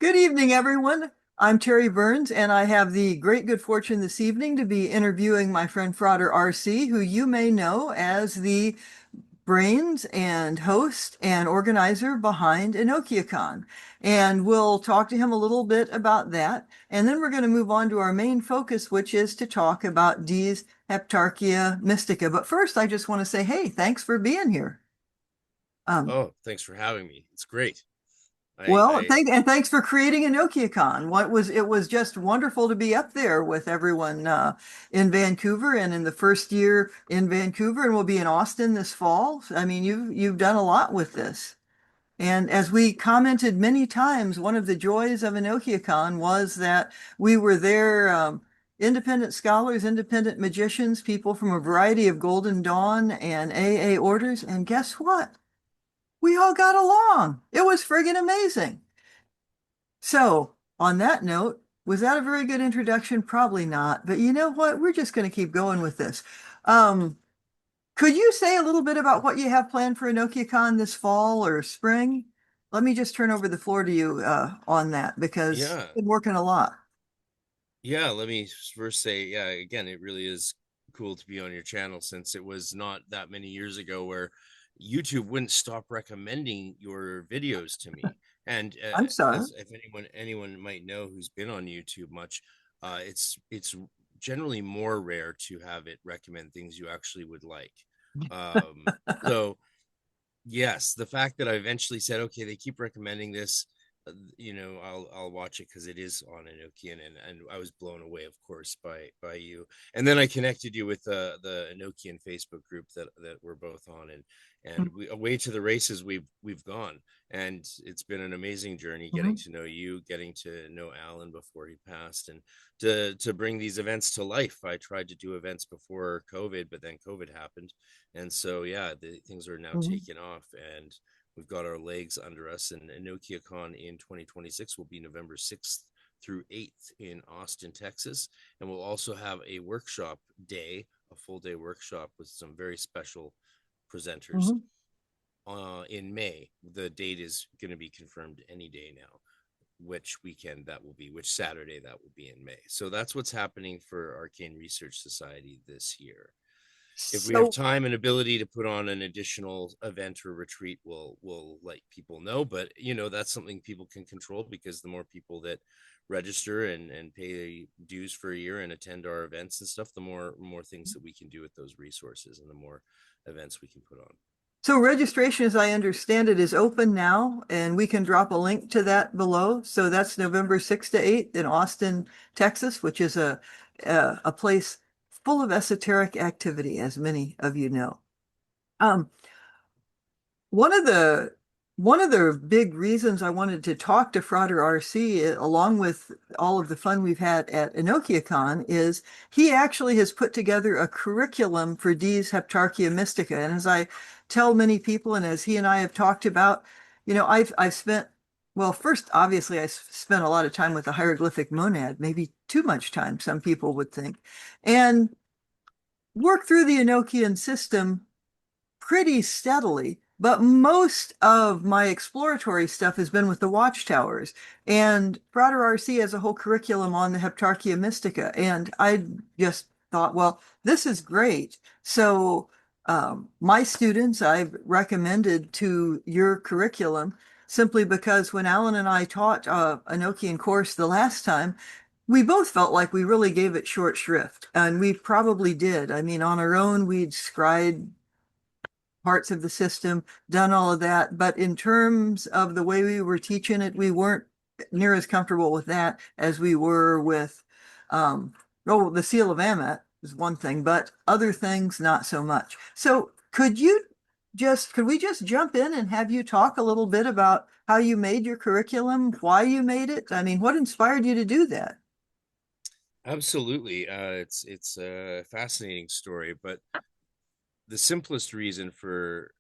Good evening, everyone. I'm Terry Burns, and I have the great good fortune this evening to be interviewing my friend Frater RC, who you may know as the brains and host and organizer behind EnochiaCon. And we'll talk to him a little bit about that. And then we're going to move on to our main focus, which is to talk about Dee's Heptarchia Mystica. But first, I just want to say, hey, thanks for being here. Um, Oh, thanks for having me. It's great. Well, I thanks for creating EnochiaCon. It was just wonderful to be up there with everyone in Vancouver and in the first year in Vancouver, and we'll be in Austin this fall. I mean, you've done a lot with this. And as we commented many times, one of the joys of EnochiaCon was that we were there, independent scholars, independent magicians, people from a variety of Golden Dawn and AA orders, and guess what? We all got along. It was friggin' amazing. So, on that note, was that a very good introduction? Probably not. But you know what? We're just going to keep going with this. Um, could you say a little bit about what you have planned for EnochiaCon this fall or spring? Let me just turn over the floor to you on that because yeah, you've been working a lot. yeah, let me first say, yeah, again, it really is cool to be on your channel since it was not that many years ago where YouTube wouldn't stop recommending your videos to me. And I'm sorry. as if anyone might know who's been on YouTube much, it's generally more rare to have it recommend things you actually would like. So yes, the fact that I eventually said, okay, they keep recommending this, I'll watch it because it is on Enochian, and I was blown away, of course, by you. And then I connected you with the Enochian Facebook group that we're both on, and we away to the races we've gone, and it's been an amazing journey getting Mhm. to know you, getting to know Alan before he passed, and to bring these events to life. I tried to do events before COVID, but then COVID happened, and so yeah, the things are now Mhm. taking off, and we've got our legs under us. And EnochiaCon in 2026 will be November 6th through 8th in Austin, Texas, and we'll also have a workshop day, a full day workshop with some very special presenters Mhm. in May. The date is going to be confirmed any day now, which weekend that will be, which Saturday that will be in May. So that's what's happening for Arcane Research Society this year. If we have So, time and ability to put on an additional event or retreat, we'll let people know. But that's something people can control, because the more people that register and pay dues for a year and attend our events and stuff, the more things that we can do with those resources, and the more events we can put on. so registration, as I understand it, is open now, and we can drop a link to that below. So that's November 6th to 8th in Austin, Texas, which is a place full of esoteric activity, as many of you know. Um, one of the one of the big reasons I wanted to talk to Frater RC, along with all of the fun we've had at EnochiaCon, is he actually has put together a curriculum for Dee's Heptarchia Mystica. And as I tell many people, and as he and I have talked about, I've spent well, first, obviously, spent a lot of time with the hieroglyphic monad, maybe too much time, some people would think, and worked through the Enochian system pretty steadily, but most of my exploratory stuff has been with the watchtowers. And Frater RC has a whole curriculum on the Heptarchia Mystica. And I just thought, well, this is great. So my students, I've recommended to your curriculum simply because when Alan and I taught a Enochian course the last time, we both felt like we really gave it short shrift, and we probably did. I mean, on our own, we'd scried parts of the system, done all of that. But in terms of the way we were teaching it, we weren't near as comfortable with that as we were with, the Seal of Ammit is one thing, but other things, not so much. So could we just jump in and have you talk a little bit about how you made your curriculum, why you made it? I mean, what inspired you to do that? Absolutely, it's a fascinating story, but the simplest reason for,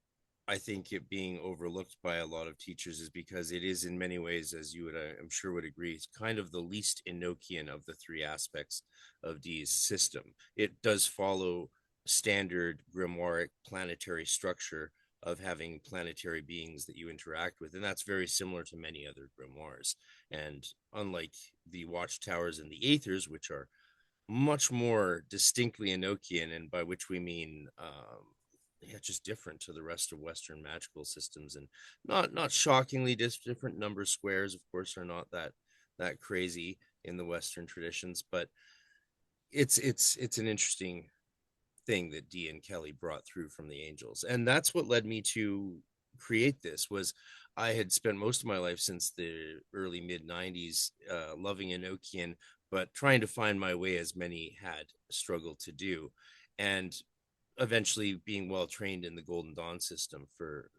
I think, it being overlooked by a lot of teachers is because it is in many ways, as you would, I'm sure, would agree, it's kind of the least Enochian of the three aspects of Dee's system. It does follow standard grimoire planetary structure, of having planetary beings that you interact with, and that's very similar to many other grimoires. And unlike the watchtowers and the aethers, which are much more distinctly Enochian, and by which we mean yeah, just different to the rest of Western magical systems, and not shockingly different. Number squares, of course, are not that crazy in the Western traditions, but it's an interesting thing that Dee and Kelly brought through from the angels, and that's what led me to create this. Was I had spent most of my life since the early mid 90s loving Enochian, but trying to find my way, as many had struggled to do, and eventually being well trained in the Golden Dawn system for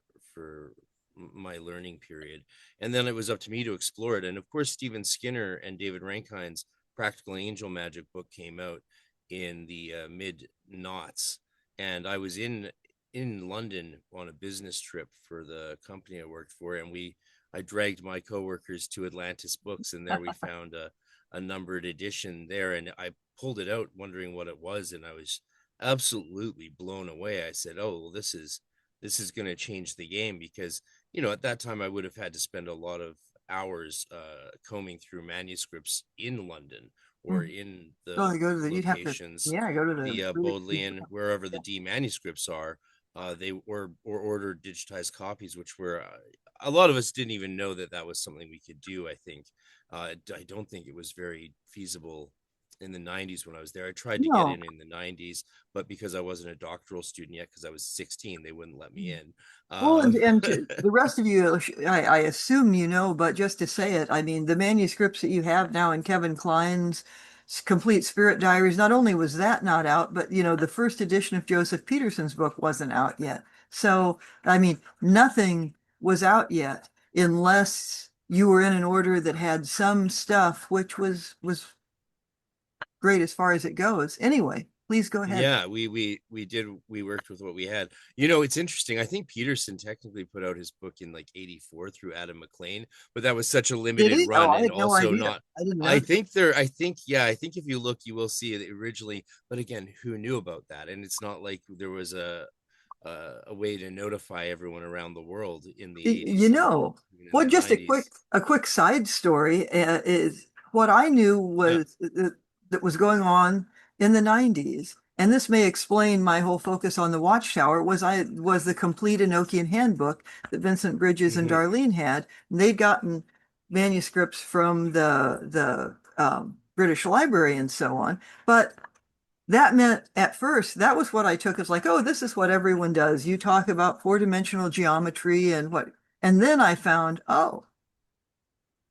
my learning period. And then it was up to me to explore it. And of course, Stephen Skinner and David Rankine's Practical Angel Magic book came out in the mid noughts, and I was in London on a business trip for the company I worked for, and I dragged my coworkers to Atlantis Books, and there we found a numbered edition there, and I pulled it out wondering what it was, and I was absolutely blown away. I said, "Oh, well, this is going to change the game," because at that time I would have had to spend a lot of hours combing through manuscripts in London or Mhm. in Well, the I go to the, you'd have to, locations, yeah, go to the the, Bodleian, wherever the yeah. D manuscripts are. They or order digitized copies, which were a lot of us didn't even know that was something we could do. I think I don't think it was very feasible in the 90s when I was there. I tried to get No. in the 90s, but because I wasn't a doctoral student yet, because I was 16, they wouldn't let me in. Well, Um, and to the rest of you, I assume you know, but just to say it, I mean, the manuscripts that you have now in Kevin Kline's Complete Spirit Diaries, not only was that not out, but the first edition of Joseph Peterson's book wasn't out yet. So, I mean, nothing was out yet unless you were in an order that had some stuff, which was great as far as it goes. Anyway, please go ahead. Yeah, we worked with what we had. It's interesting. I think Peterson technically put out his book in like 84 through Adam McLean, but that was such a Did limited he? Oh, run, I and had no also idea. not. I didn't I know. think there I think if you look, you will see it originally, but again, who knew about that? And it's not like there was a way to notify everyone around the world in the Y- You 80s and know, even in well, the just a quick 90s. side story is what I knew Yeah. was that was going on in the 90s, and this may explain my whole focus on the Watchtower, was the complete Enochian handbook that Vincent Bridges and Hmm. Darlene had. And they'd gotten manuscripts from the British Library and so on, but that meant at first, that was what I took as like, oh, this is what everyone does. You talk about four-dimensional geometry and what, and then I found, oh,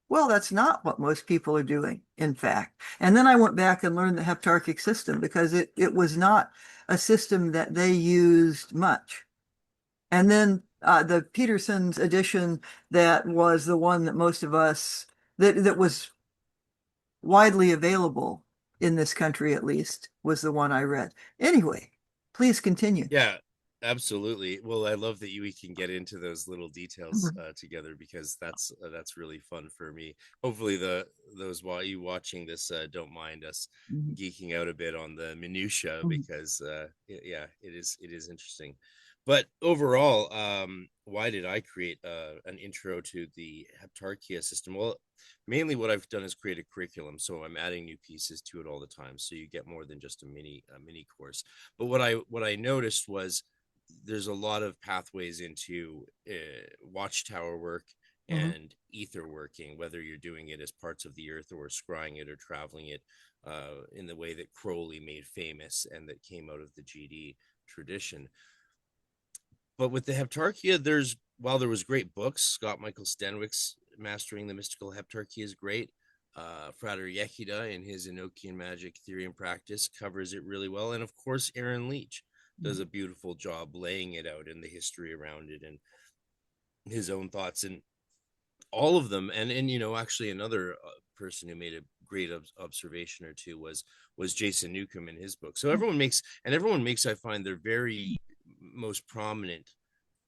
well, that's not what most people are doing, in fact. And then I went back and learned the Heptarchic system because it was not a system that they used much. And then the Peterson's edition, that was the one that most of us, that was widely available in this country at least, was the one I read. Anyway, please continue. Yeah, absolutely. Well, I love that we can get into those little details Mhm. together, because that's really fun for me. Hopefully, those while you watching this don't mind us Mhm. geeking out a bit on the minutia, Mhm. because yeah, it is interesting. But overall, why did I create an intro to the Heptarchia system? Well, mainly what I've done is create a curriculum, so I'm adding new pieces to it all the time, so you get more than just a mini course. But what I noticed was there's a lot of pathways into watchtower work Mhm. and ether working, whether you're doing it as parts of the earth or scrying it or traveling it in the way that Crowley made famous and that came out of the GD tradition. But with the Heptarchia, while there was great books, Scott Michael Stenwick's Mastering the Mystical Heptarchy is great. Frater Yechida in his Enochian Magic Theory and Practice covers it really well. And of course, Aaron Leach does a beautiful job laying it out and the history around it and his own thoughts and all of them. And actually another person who made a great observation or two was Jason Newcomb in his book. So everyone makes, I find, their very most prominent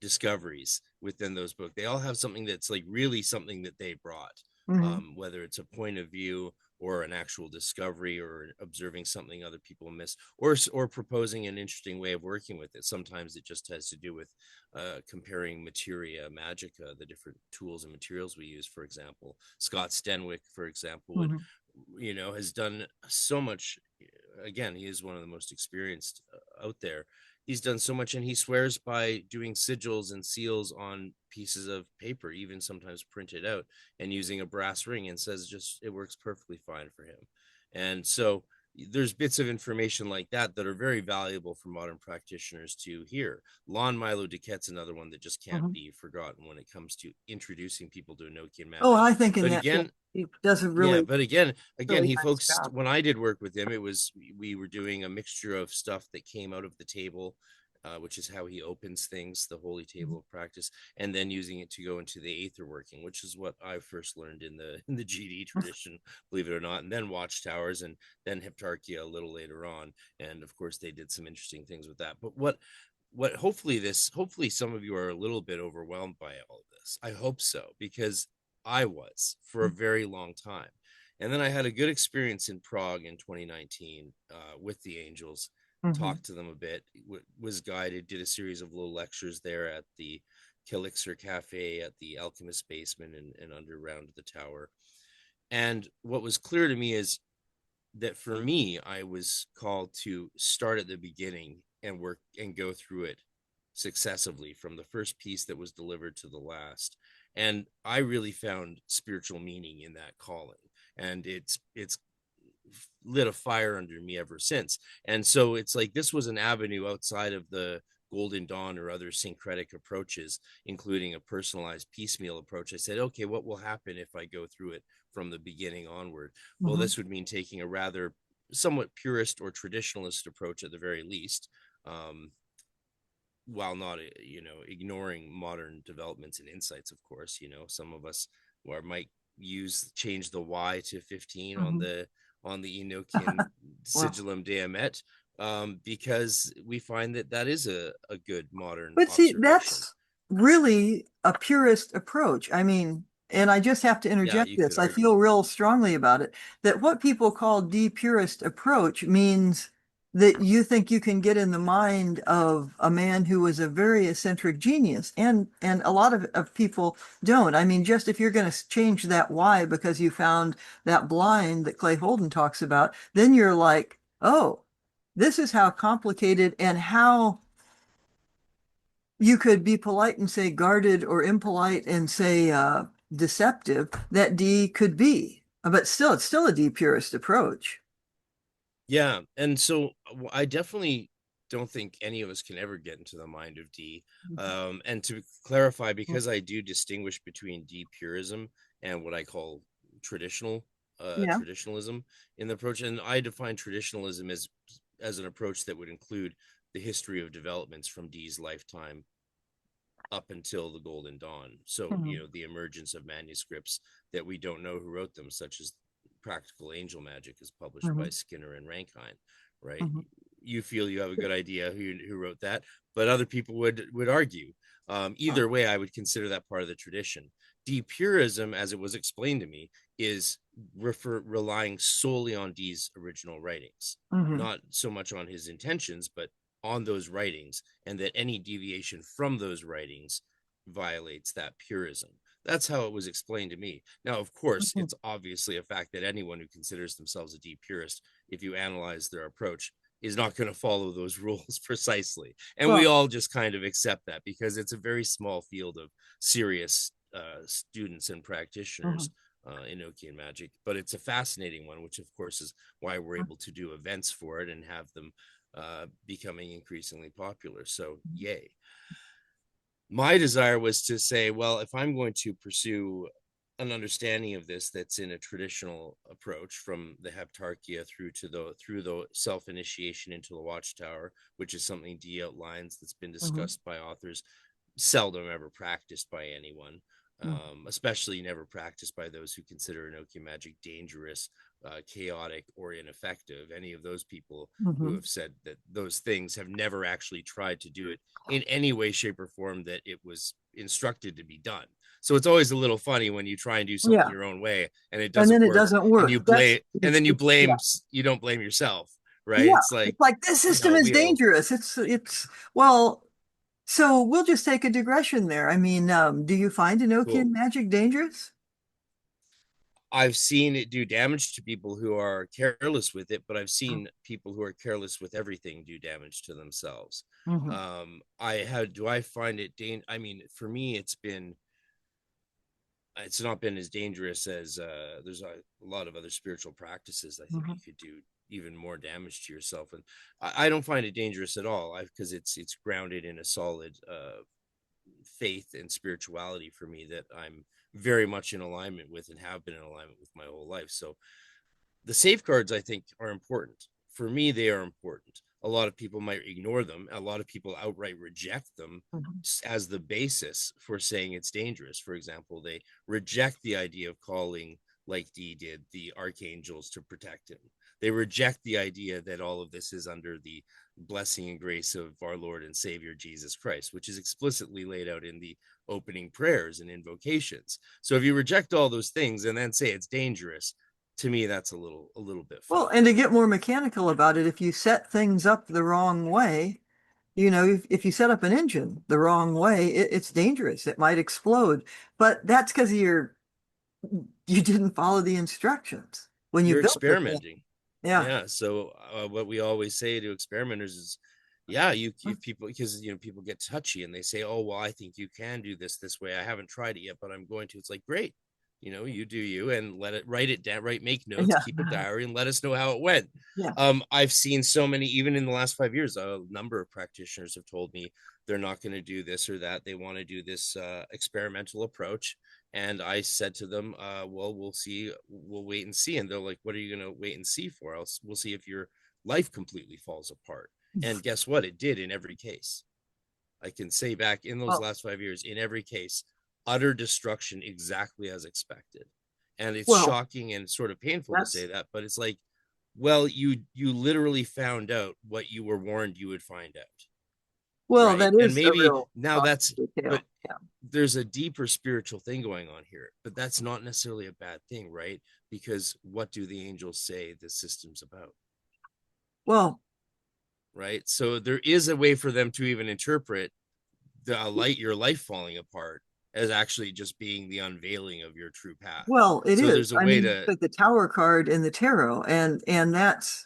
discoveries within those books. They all have something that's like really something that they brought, Mhm. whether it's a point of view or an actual discovery or observing something other people miss, or proposing an interesting way of working with it. Sometimes it just has to do with comparing materia magica, the different tools and materials we use. For example, Scott Stenwick, for example, would, Mhm. has done so much. Again, he is one of the most experienced out there. He's done so much, and he swears by doing sigils and seals on pieces of paper, even sometimes printed out, and using a brass ring, and says just it works perfectly fine for him. And so there's bits of information like that that are very valuable for modern practitioners to hear. Lon Milo Duquette's another one that just can't Mhm. be forgotten when it comes to introducing people to Enochian Oh, magic. I think in But that case, again, he does a yeah, really, but again, really he nice focused. job. When I did work with him, it was we were doing a mixture of stuff that came out of the table, which is how he opens things, the holy table Mhm. of practice, and then using it to go into the aether working, which is what I first learned in the GD tradition, believe it or not, and then watchtowers, and then Heptarchia a little later on, and of course they did some interesting things with that. But what hopefully some of you are a little bit overwhelmed by all of this. I hope so, because I was for a very long time. And then I had a good experience in Prague in 2019 with the Angels, Mhm. talked to them a bit, was guided, did a series of little lectures there at the Kelixer Cafe, at the Alchemist basement, and underground the tower. And what was clear to me is that for me, I was called to start at the beginning and work and go through it successively from the first piece that was delivered to the last. And I really found spiritual meaning in that calling. And it's lit a fire under me ever since. And so it's like this was an avenue outside of the Golden Dawn or other syncretic approaches, including a personalized piecemeal approach. I said, okay, what will happen if I go through it from the beginning onward? Well, Mhm. this would mean taking a rather somewhat purist or traditionalist approach at the very least, um, while not, ignoring modern developments and insights. Of course, some of us might change the Y to 15 on Mhm. the Enochian Well, Sigillum Diamet, because we find that is a good modern but see, observation. that's really a purist approach. I mean, and I just have to Yeah, interject you could this. I argue. feel real strongly about it, that what people call de-purist approach means that you think you can get in the mind of a man who was a very eccentric genius. And a lot of people don't. I mean, just if you're going to change that why because you found that blind that Clay Holden talks about, then you're like, oh, this is how complicated and how you could be polite and say guarded or impolite and say deceptive that D could be. But still, it's still a D purist approach. Yeah, and so I definitely don't think any of us can ever get into the mind of D. And to clarify, because I do distinguish between D purism and what I call traditional Yeah. traditionalism in the approach, and I define traditionalism as an approach that would include the history of developments from D's lifetime up until the Golden Dawn. So, Mhm. the emergence of manuscripts that we don't know who wrote them, such as Practical Angel Magic is published by Mhm. Skinner and Rankine, right? Mhm. You feel you have a good idea who wrote that, but other people would argue. Uh, Either way, I would consider that part of the tradition. Depurism, as it was explained to me, is relying solely on Dee's original writings, mhm. not so much on his intentions, but on those writings, and that any deviation from those writings violates that purism. That's how it was explained to me. Now, of course, Mhm. it's obviously a fact that anyone who considers themselves a deep purist, if you analyze their approach, is not going to follow those rules precisely. And we Well, all just kind of accept that because it's a very small field of serious students and mhm. practitioners, Enochian magic. But it's a fascinating one, which of course is why we're able to do events for it and have them becoming increasingly popular. So, yay. My desire was to say, well, if I'm going to pursue an understanding of this that's in a traditional approach from the Heptarchia through the self-initiation into the Watchtower, which is something Dee outlines that's been Mhm. discussed by authors, seldom ever practiced by anyone. Especially never practiced by those who consider Enochian magic dangerous, chaotic, or ineffective. Any of those people who Mhm. have said that those things have never actually tried to do it in any way, shape, or form that it was instructed to be done. So it's always a little funny when you try and do something Yeah. your own way and it And doesn't then it work, doesn't and work. you blame, and then Yeah. you don't blame yourself, right? Yeah. It's like, It's like this system is we all, dangerous. Well, so we'll just take a digression there. I mean, do you find cool. Enochian magic dangerous? I've seen it do damage to people who are careless with it, but I've seen people who are careless with everything do damage to themselves. Mm-hmm. Do I find it I mean, for me, it's not been as dangerous as there's a lot of other spiritual practices. I think Hmm. you could do even more damage to yourself, and I don't find it dangerous at all, because it's grounded in a solid faith and spirituality for me that I'm very much in alignment with and have been in alignment with my whole life. So the safeguards, I think, are important. For me, they are important. A lot of people might ignore them. A lot of people outright reject them as the basis for saying it's dangerous. For example, they reject the idea of calling, like Dee did, the archangels to protect him. They reject the idea that all of this is under the blessing and grace of our Lord and Savior Jesus Christ, which is explicitly laid out in the opening prayers and invocations. So if you reject all those things and then say it's dangerous, to me that's a little bit Well, funny. and to get more mechanical about it, if you set things up the wrong way, if you set up an engine the wrong way, it's dangerous. It might explode. But that's because you didn't follow the instructions when you You're built the thing. experimenting. Yeah. Yeah, so what we always say to experimenters is, yeah, you if people, because people get touchy and they say, oh well, I think you can do this way, I haven't tried it yet, but I'm going to. It's like, great, you do you, and write it down, right, make notes, Yeah. keep a diary, and let us know how it went. Yeah. I've seen so many, even in the last 5 years, a number of practitioners have told me they're not going to do this or that, they want to do this experimental approach. And I said to them, well, we'll see, we'll wait and see. And they're like, what are you going to wait and see for? We'll see if your life completely falls apart. And guess what? It did in every case. I can say back in those Well, last 5 years, in every case, utter destruction exactly as expected. And it's well, shocking and sort of painful to say that's that, but it's like, well, you literally found out what you were warned you would find out, well, right? that And is a maybe real now that's, cautionary but tale. Yeah. there's a deeper spiritual thing going on here, but that's not necessarily a bad thing, right? Because what do the angels say the system's about, Well, right? So there is a way for them to even interpret your life falling apart as actually just being the unveiling of your true path. well, it So is. there's a I way mean, to, like the Tower card in the tarot, and that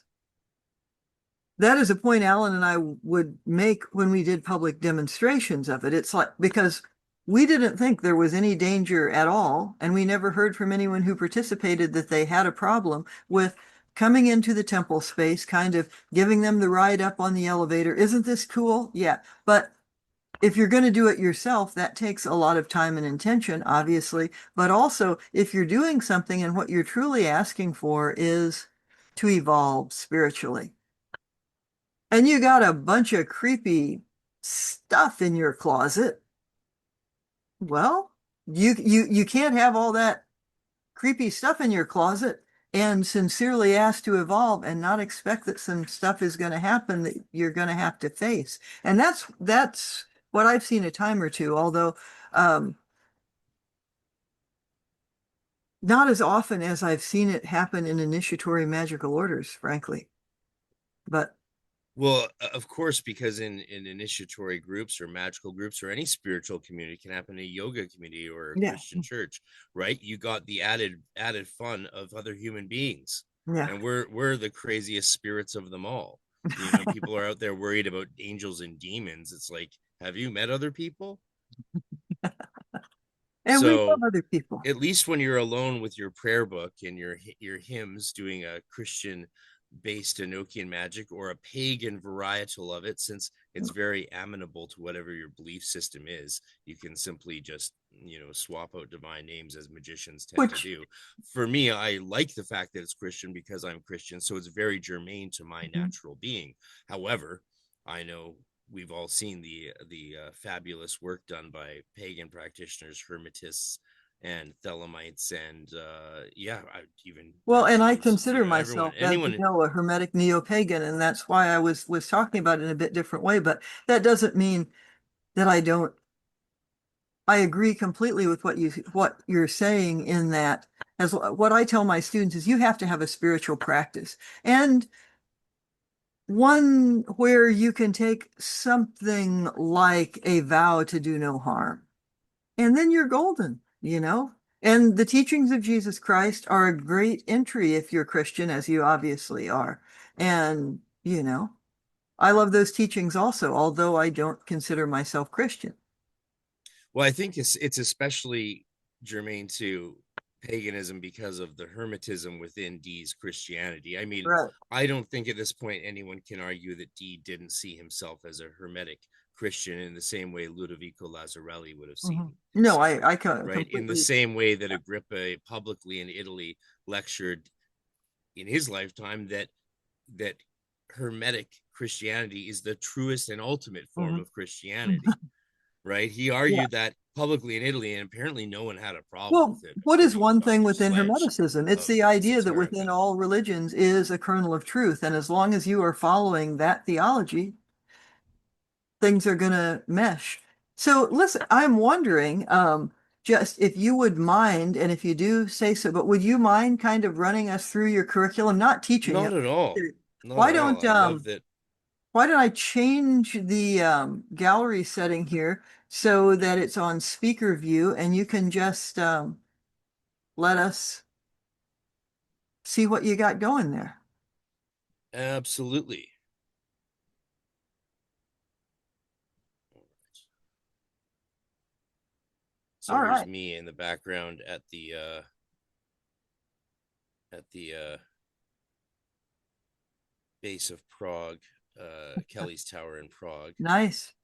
is a point Alan and I would make when we did public demonstrations of it. It's like because we didn't think there was any danger at all, and we never heard from anyone who participated that they had a problem with coming into the temple space, kind of giving them the ride up on the elevator. Isn't this cool? Yeah. But if you're going to do it yourself, that takes a lot of time and intention, obviously. But also, if you're doing something and what you're truly asking for is to evolve spiritually, and you got a bunch of creepy stuff in your closet, well, you can't have all that creepy stuff in your closet and sincerely ask to evolve and not expect that some stuff is going to happen that you're going to have to face. And that's what I've seen a time or two, although um, not as often as I've seen it happen in initiatory magical orders, frankly. But well, of course, because in initiatory groups or magical groups or any spiritual community, can happen in a yoga community or a yeah, Christian church, right? You got the added fun of other human beings, yeah. and we're the craziest spirits of them all. People are out there worried about angels and demons. It's like, have you met other people? And we love So other people. at least when you're alone with your prayer book and your hymns, doing a Christian based Enochian magic or a pagan varietal of it, since it's very amenable to whatever your belief system is, you can simply just swap out divine names as magicians tend to Which, do. For me, I like the fact that it's Christian because I'm Christian, so it's very germane to my natural being. However, I know we've all seen the fabulous work done by pagan practitioners, Hermetists and Thelemites, and yeah, I even Well, and I Hercules, consider everyone, myself, as you anyone. know, a Hermetic neo-pagan, and that's why I was talking about it in a bit different way. But that doesn't mean that I don't. I agree completely with what you're saying in that. As what I tell my students is, you have to have a spiritual practice, and one where you can take something like a vow to do no harm, and then you're golden, you know? And the teachings of Jesus Christ are a great entry if you're Christian, as you obviously are. And, I love those teachings also, although I don't consider myself Christian. Well, I think it's especially germane to paganism because of the Hermetism within Dee's Christianity. I mean, Right. I don't think at this point anyone can argue that Dee didn't see himself as a Hermetic Christian in the same way Ludovico Lazzarelli would have seen Mhm. No, himself, I right? In the completely. same way that Agrippa publicly in Italy lectured in his lifetime that Hermetic Christianity is the truest and ultimate form Mhm. of Christianity, right? He Yeah. argued that publicly in Italy, and apparently no one had a problem Well, with it, what is according to one thing Dr. within Sledge Hermeticism? It's of the idea that within Esoterica. all religions is a kernel of truth. And as long as you are following that theology, things are going to mesh. So listen, I'm wondering, just if you would mind, and if you do say so, but would you mind kind of running us through your curriculum, not teaching Not it? at all. Not Why at all. don't, I love that. why don't I change the gallery setting here so that it's on speaker view and you can just let us see what you got going there. Absolutely. So All here's right. me in the background at the base of Prague, Kelly's Tower in Prague. Nice.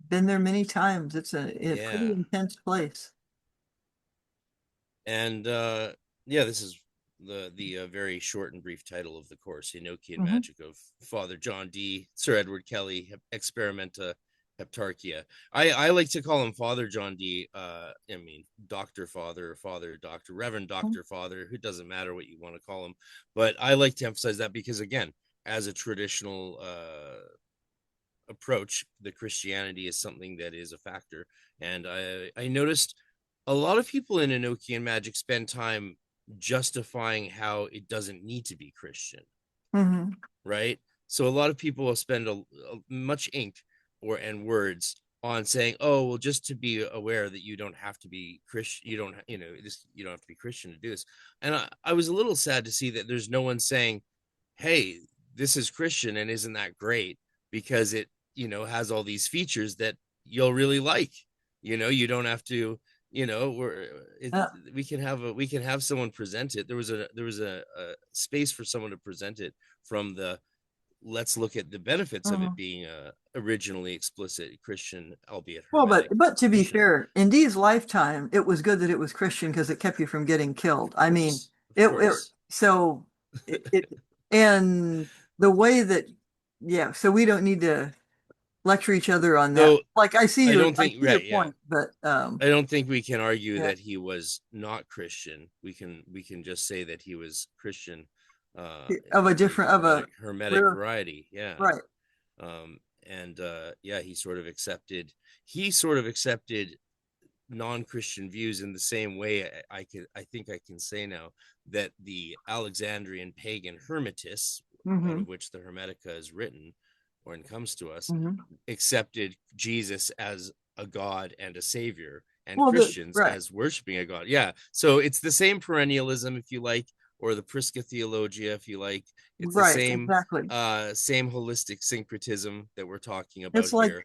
Been there many times. It's a pretty Yeah. intense place. And yeah, this is the very short and brief title of the course, Enochian Mhm. Magic of Father John Dee, Sir Edward Kelly, Experimenta Heptarchia. I like to call him Father John Dee. I mean, Doctor Father, Father Doctor, Reverend Doctor Father. Who doesn't matter what you want to call him, but I like to emphasize that because again, as a traditional approach, the Christianity is something that is a factor, and I noticed a lot of people in Enochian magic spend time justifying how it doesn't need to be Christian, Mhm. right? So a lot of people will spend much ink or and words on saying, "Oh, well, just to be aware that you don't have to be Christian, you don't, this, you don't have to be Christian to do this." And I was a little sad to see that there's no one saying, "Hey, this is Christian, and isn't that great?" Because it, has all these features that you'll really like. You don't have to, we're it, Uh, we can have someone present it. There was a space for someone to present it from the let's look at the benefits of it mhm. being originally explicit Christian, albeit Well, but Hermetic to be tradition. fair, in Dee's lifetime, it was good that it was Christian because it kept you from getting killed. Of I mean, course, of it course. so it and the way that yeah, so we don't need to lecture each other on that. So Like I don't I think, see your right, yeah, point, but I don't think we can argue yeah, that he was not Christian. We can just say that he was Christian of a of the different of a hermetic rare variety. Yeah. right. And yeah, he sort of accepted non-Christian views in the same way I think I can say now that the Alexandrian pagan Hermetists, out Hmm. of which the Hermetica is written or and comes to us, Hmm. accepted Jesus as a god and a savior, and Well, Christians right, as worshiping a god. Yeah, so it's the same perennialism, if you like, or the Prisca Theologia, if you like. It's the right, same exactly. same holistic syncretism that we're talking about It's like here.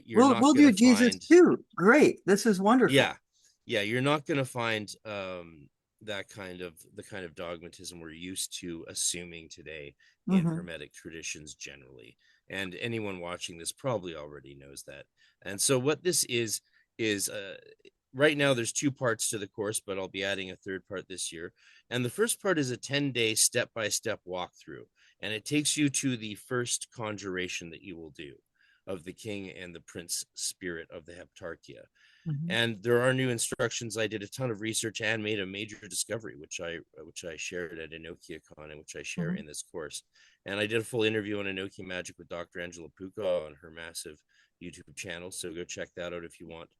You're not we'll going to do Jesus find, too. Great. This is yeah, wonderful. yeah, you're not going to find the kind of dogmatism we're used to assuming today in Hmm. Hermetic traditions generally. And anyone watching this probably already knows that. And so what this is right now there's two parts to the course, but I'll be adding a third part this year. And the first part is a 10-day step-by-step walkthrough, and it takes you to the first conjuration that you will do. of the king and the prince spirit of the Heptarchia. Mhm. And there are new instructions. I did a ton of research and made a major discovery, which I shared at EnochiaCon and which I share Mhm. in this course. And I did a full interview on Enochian magic with Dr. Angela Puka on her massive YouTube channel. So go check that out if you want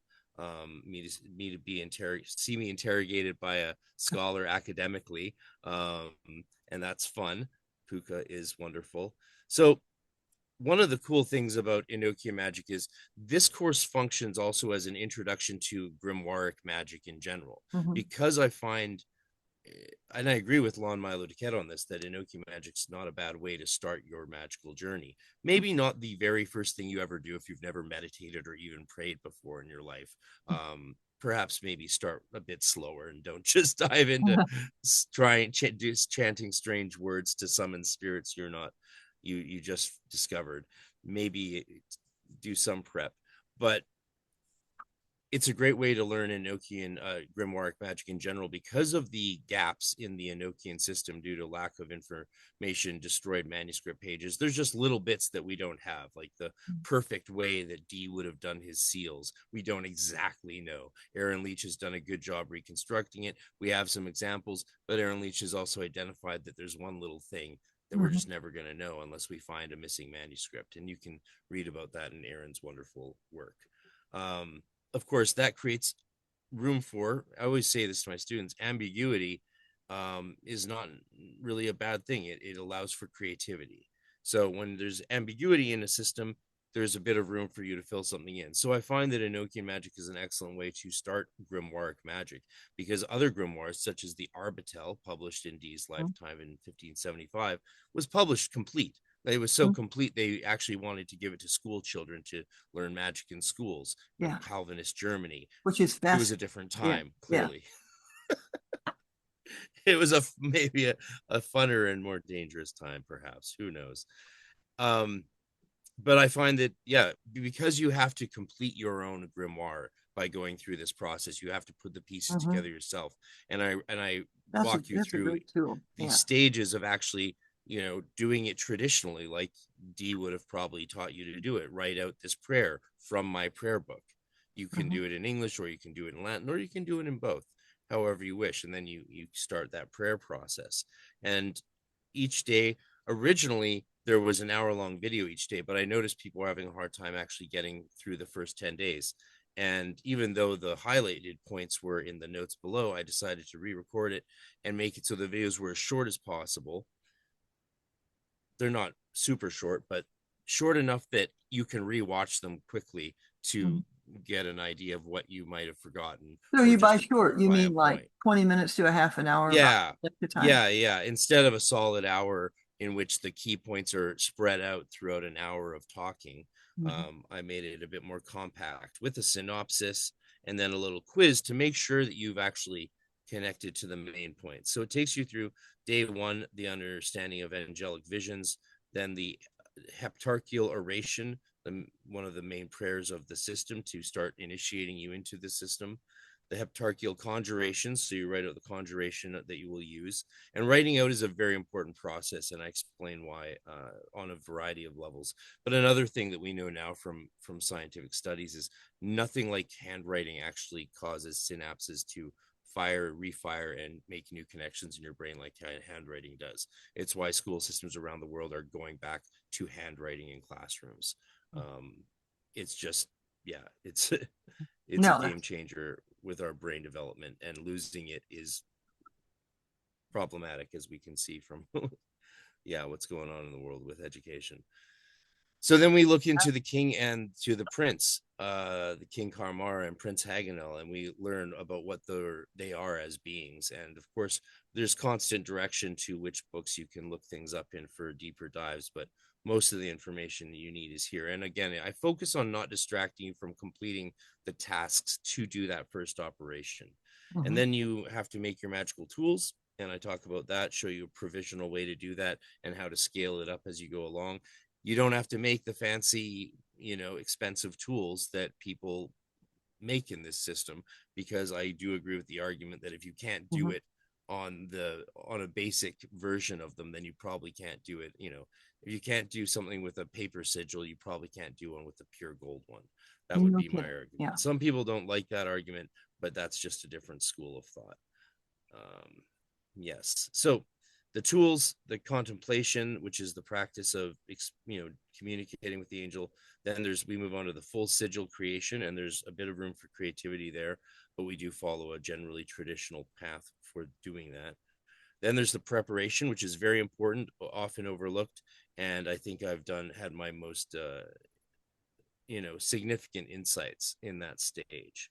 me to be see me interrogated by a scholar academically, and that's fun. Puka is wonderful. So one of the cool things about Enochian magic is this course functions also as an introduction to grimoire magic in general, Mhm. because I find, and I agree with Lon Milo Duquette on this, that Enochian magic's not a bad way to start your magical journey. Maybe not the very first thing you ever do if you've never meditated or even prayed before in your life. Perhaps maybe start a bit slower and don't just dive into chanting strange words to summon spirits you just discovered. Maybe do some prep, but it's a great way to learn Enochian grimoire magic in general, because of the gaps in the Enochian system due to lack of information, destroyed manuscript pages. There's just little bits that we don't have, like the perfect way that Dee would have done his seals. We don't exactly know. Aaron Leach has done a good job reconstructing it. We have some examples, but Aaron Leach has also identified that there's one little thing that we're Mhm. just never going to know unless we find a missing manuscript. And you can read about that in Aaron's wonderful work. Of course, that creates room for, I always say this to my students, ambiguity is not really a bad thing. It allows for creativity. So when there's ambiguity in a system, there's a bit of room for you to fill something in. So I find that Enochian magic is an excellent way to start grimoire magic, because other grimoires, such as the Arbitel, published in Dee's lifetime in 1575, was published complete. It was so Mhm. complete they actually wanted to give it to school children to learn magic in schools in Yeah, Calvinist Germany. which is It was fast. a different Yeah, time, yeah. clearly. It was maybe a funner and more dangerous time, perhaps. Who knows? Um, but I find that, yeah, because you have to complete your own grimoire by going through this process, you have to put the pieces Mhm. together yourself. And I That's walk you that's a through great tool. the Yeah. stages of actually, doing it traditionally, like Dee would have probably taught you to do it. Write out this prayer from my prayer book. You can Mhm. do it in English, or you can do it in Latin, or you can do it in both, however you wish. And then you start that prayer process. And each day, originally there was an hour-long video each day, but I noticed people were having a hard time actually getting through the first 10 days. And even though the highlighted points were in the notes below, I decided to re-record it and make it so the videos were as short as possible. They're not super short, but short enough that you can re-watch them quickly Mhm. to get an idea of what you might have forgotten, So or you just by to short, you clarify a mean like point. 20 minutes to a half an hour about Yeah, the time? yeah. Instead of a solid hour in which the key points are spread out throughout an hour of talking, Mhm. I made it a bit more compact with a synopsis and then a little quiz to make sure that you've actually connected to the main points. So it takes you through day one, the understanding of angelic visions, then the heptarchial oration, one of the main prayers of the system to start initiating you into the system, the heptarchial conjurations. So you write out the conjuration that you will use, and writing out is a very important process. And I explain why on a variety of levels. But another thing that we know now from scientific studies is nothing like handwriting actually causes synapses to fire, refire, and make new connections in your brain like handwriting does. It's why school systems around the world are going back to handwriting in classrooms. Um, it's just, yeah, it's a No, game that's changer with our brain development, and losing it is problematic, as we can see from yeah, what's going on in the world with education. So then we look into the king and to the prince, the King Karmar and Prince Hagenel, and we learn about what they are as beings. And of course, there's constant direction to which books you can look things up in for deeper dives, but most of the information that you need is here. And again, I focus on not distracting you from completing the tasks to do that first operation. And mhm. then you have to make your magical tools. And I talk about that, show you a provisional way to do that and how to scale it up as you go along. You don't have to make the fancy, expensive tools that people make in this system, because I do agree with the argument that if you can't do Mhm. it on a basic version of them, then you probably can't do it. If you can't do something with a paper sigil, you probably can't do one with a pure gold one. That would No be my kidding. argument. Yeah. Some people don't like that argument, but that's just a different school of thought. Yes. So the tools, the contemplation, which is the practice of communicating with the angel. Then we move on to the full sigil creation, and there's a bit of room for creativity there, but we do follow a generally traditional path for doing that. Then there's the preparation, which is very important, often overlooked, and I think I've had my most significant insights in that stage.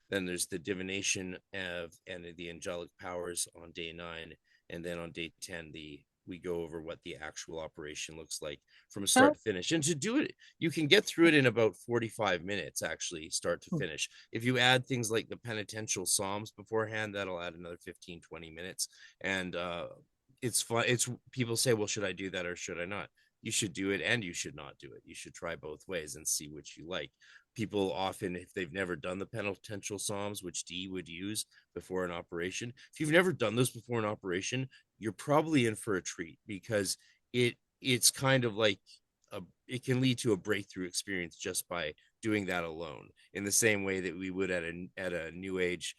Then there's the divination and the angelic powers on day 9, and then on day 10 we go over what the actual operation looks like from start to finish. And to do it, you can get through it in about 45 minutes, actually, start to finish. If you add things like the penitential psalms beforehand, that'll add another 15-20 minutes. And it's fun. People say, well, should I do that or should I not? You should do it and you should not do it. You should try both ways and see which you like. People often, if they've never done the penitential psalms, which Dee would use before an operation, if you've never done those before an operation, you're probably in for a treat, because it's kind of like it can lead to a breakthrough experience just by doing that alone, in the same way that we would at a new age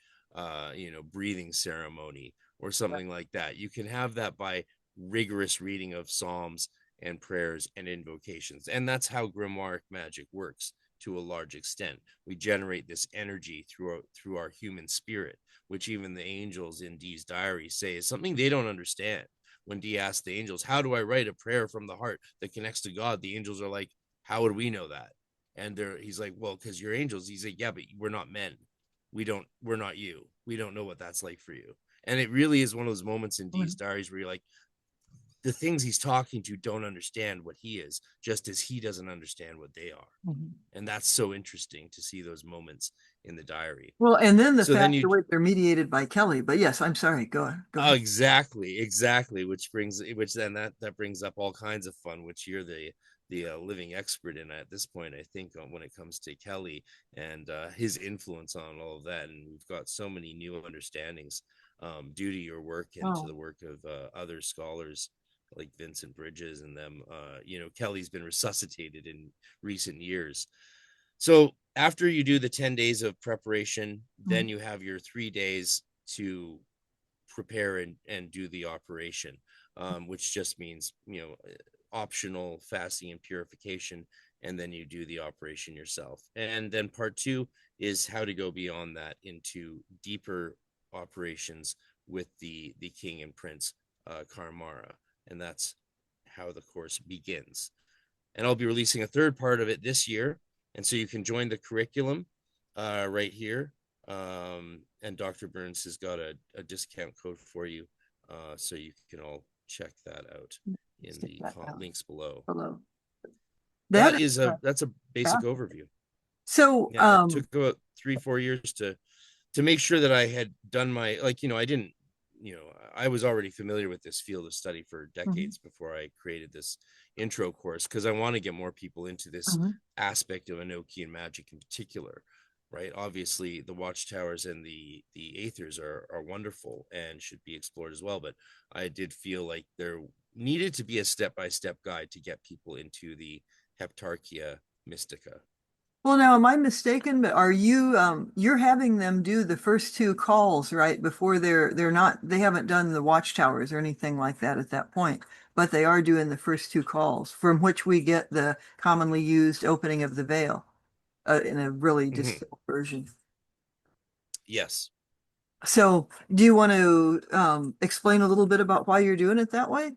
breathing ceremony or something like that. You can have that by rigorous reading of psalms and prayers and invocations, and that's how grimoire magic works. To a large extent, we generate this energy through our human spirit, which even the angels in Dee's diary say is something they don't understand. When Dee asks the angels, how do I write a prayer from the heart that connects to God? The angels are like, how would we know that? And he's like, well, because you're angels. He's like, yeah, but we're not men. We're not you. We don't know what that's like for you. And it really is one of those moments in Dee's diaries where you're like, the things he's talking to don't understand what he is, just as he doesn't understand what they are. And that's so interesting to see those moments in the diary. Well, and then the So then fact that they're mediated by Kelly. But yes, I'm sorry. Go ahead. Exactly. Which then that brings up all kinds of fun, which you're the living expert in at this point, I think, when it comes to Kelly and his influence on all of that. And we've got so many new understandings due to your work and to the work of other scholars like Vincent Bridges and them. Kelly's been resuscitated in recent years. So after you do the 10 days of preparation, then you have your 3 days to prepare and do the operation, which just means, optional fasting and purification. And then you do the operation yourself. And then part 2 is how to go beyond that into deeper operations with the king and prince Karmara. And that's how the course begins. And I'll be releasing a 3rd part of it this year. And so you can join the curriculum right here. And Dr. Burns has got a discount code for you. So you can all check that out in the links below. That's a basic overview. So it took about 3-4 years to make sure that I had done my, I was already familiar with this field of study for decades before I created this intro course, because I want to get more people into this aspect of Enochian magic in particular, right? Obviously, the watchtowers and the aethers are wonderful and should be explored as well, but I did feel like there needed to be a step-by-step guide to get people into the Heptarchia Mystica. Well, now, am I mistaken? But are you you're having them do the first 2 calls right before they haven't done the watchtowers or anything like that at that point, but they are doing the first 2 calls from which we get the commonly used opening of the veil in a really distilled version. Yes. So, do you want to explain a little bit about why you're doing it that way?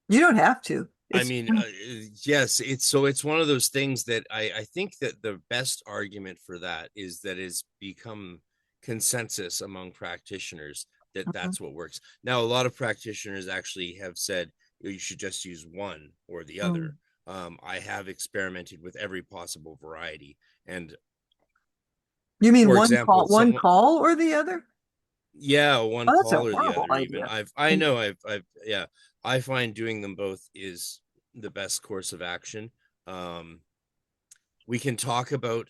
You don't have to. Yes, it's one of those things that I think that the best argument for that is that it's become consensus among practitioners that that's what works. Now, a lot of practitioners actually have said you should just use one or the other. I have experimented with every possible variety. And you mean one call or the other? Yeah, one call or the other. Idea. Even I find doing them both is the best course of action. We can talk about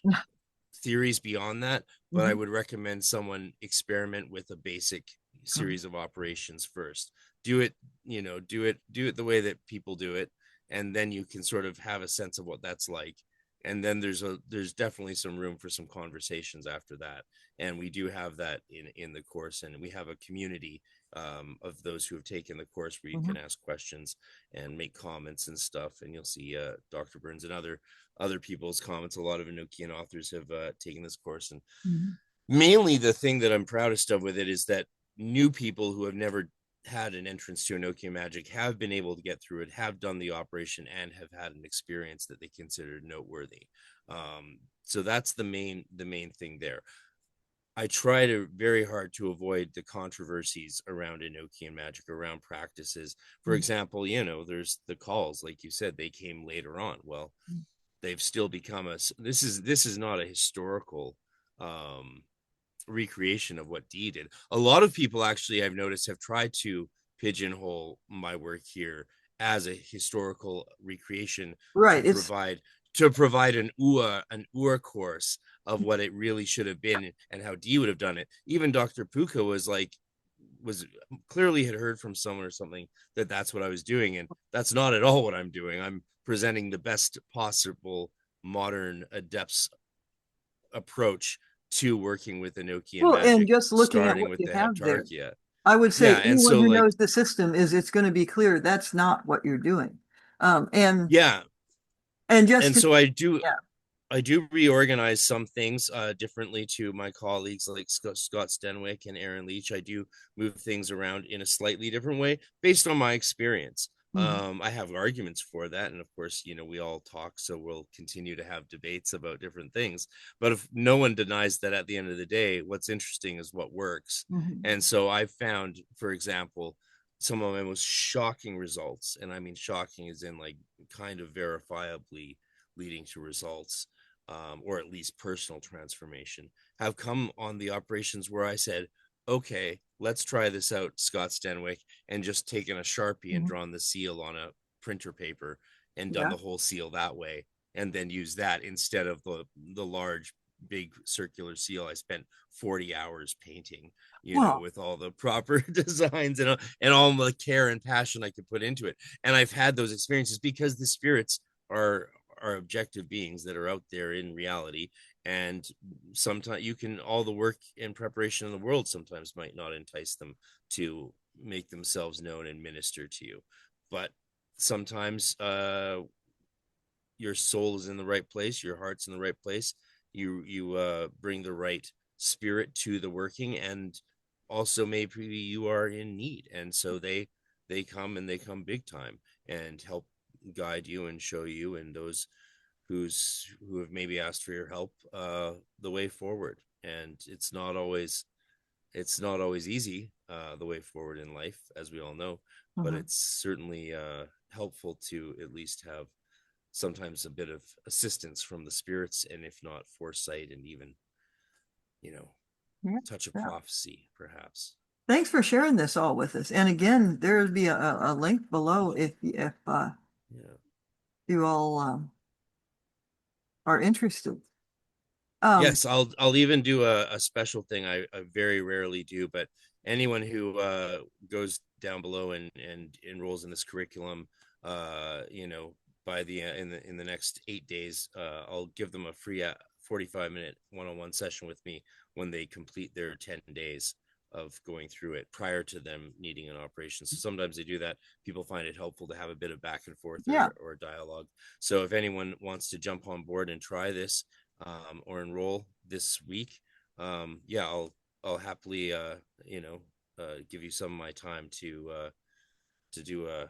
theories beyond that, but I Mhm. would recommend someone experiment with a basic Oh, series of operations first. Do it, do it the way that people do it, and then you can sort of have a sense of what that's like. And then there's definitely some room for some conversations after that. And we do have that in the course, and we have a community of those who have taken the course where you mhm, can ask questions and make comments and stuff. And you'll see Dr. Burns and other people's comments. A lot of Enochian authors have taken this course, and mhm. mainly the thing that I'm proudest of with it is that new people who have never had an entrance to Enochian magic have been able to get through it, have done the operation, and have had an experience that they considered noteworthy. So that's the main thing there. I try to very hard to avoid the controversies around Enochian magic, around practices. For Mhm. example, there's the calls, like you said, they came later on. Well, they've still become this is not a historical um recreation of what Dee did. A lot of people actually I've noticed have tried to pigeonhole my work here as a historical recreation to Right. It's provide to provide an UA course of what it really should have been and how Dee would have done it. Even Dr. Puka was clearly had heard from someone or something that that's what I was doing, and that's not at all what I'm doing. I'm presenting the best possible modern adepts approach to working with Enochian well, and magic, just looking at starting what with you the have there, Heptarchia. I would say Yeah, and anyone so who like knows the system is it's going to be clear that's not what you're doing. Um, and yeah, and just and to, so yeah. I do reorganize some things differently to my colleagues like Scott Stenwick and Aaron Leach. I do move things around in a slightly different way based on my experience. Mhm, I have arguments for that. And of course, we all talk, so we'll continue to have debates about different things. But if no one denies that at the end of the day, what's interesting is what works. mhm. And so I've found, for example, some of my most shocking results, and I mean shocking is in like kind of verifiably leading to results, or at least personal transformation, have come on the operations where I said, okay, let's try this out, Scott Stenwick, and just taken a Sharpie and Mhm. drawn the seal on a printer paper and done Yeah. the whole seal that way, and then use that instead of the large big circular seal I spent 40 hours painting, Well, with all the proper designs and all the care and passion I could put into it. And I've had those experiences because the spirits are objective beings that are out there in reality, and sometimes you can all the work and preparation in the world sometimes might not entice them to make themselves known and minister to you, but sometimes your soul is in the right place, your heart's in the right place, you bring the right spirit to the working, and also maybe you are in need, and so they come, and they come big time and help guide you and show you and those who have maybe asked for your help the way forward. And it's not always easy, the way forward in life, as we all know, but mhm. it's certainly helpful to at least have sometimes a bit of assistance from the spirits, and if not foresight, and even you know Yeah. touch of Yeah. prophecy perhaps. Thanks for sharing this all with us. And again, there would be a link below if Yeah. you all are interested. Um, Yes, I'll even do a special thing I very rarely do, but anyone who goes down below and enrolls in this curriculum, by in the next 8 days, I'll give them a free 45-minute one-on-one session with me when they complete their 10 days of going through it prior to them needing an operation. So sometimes they do that. People find it helpful to have a bit of back and forth yeah. or dialogue. So if anyone wants to jump on board and try this, or enroll this week, yeah, I'll happily give you some of my time to do a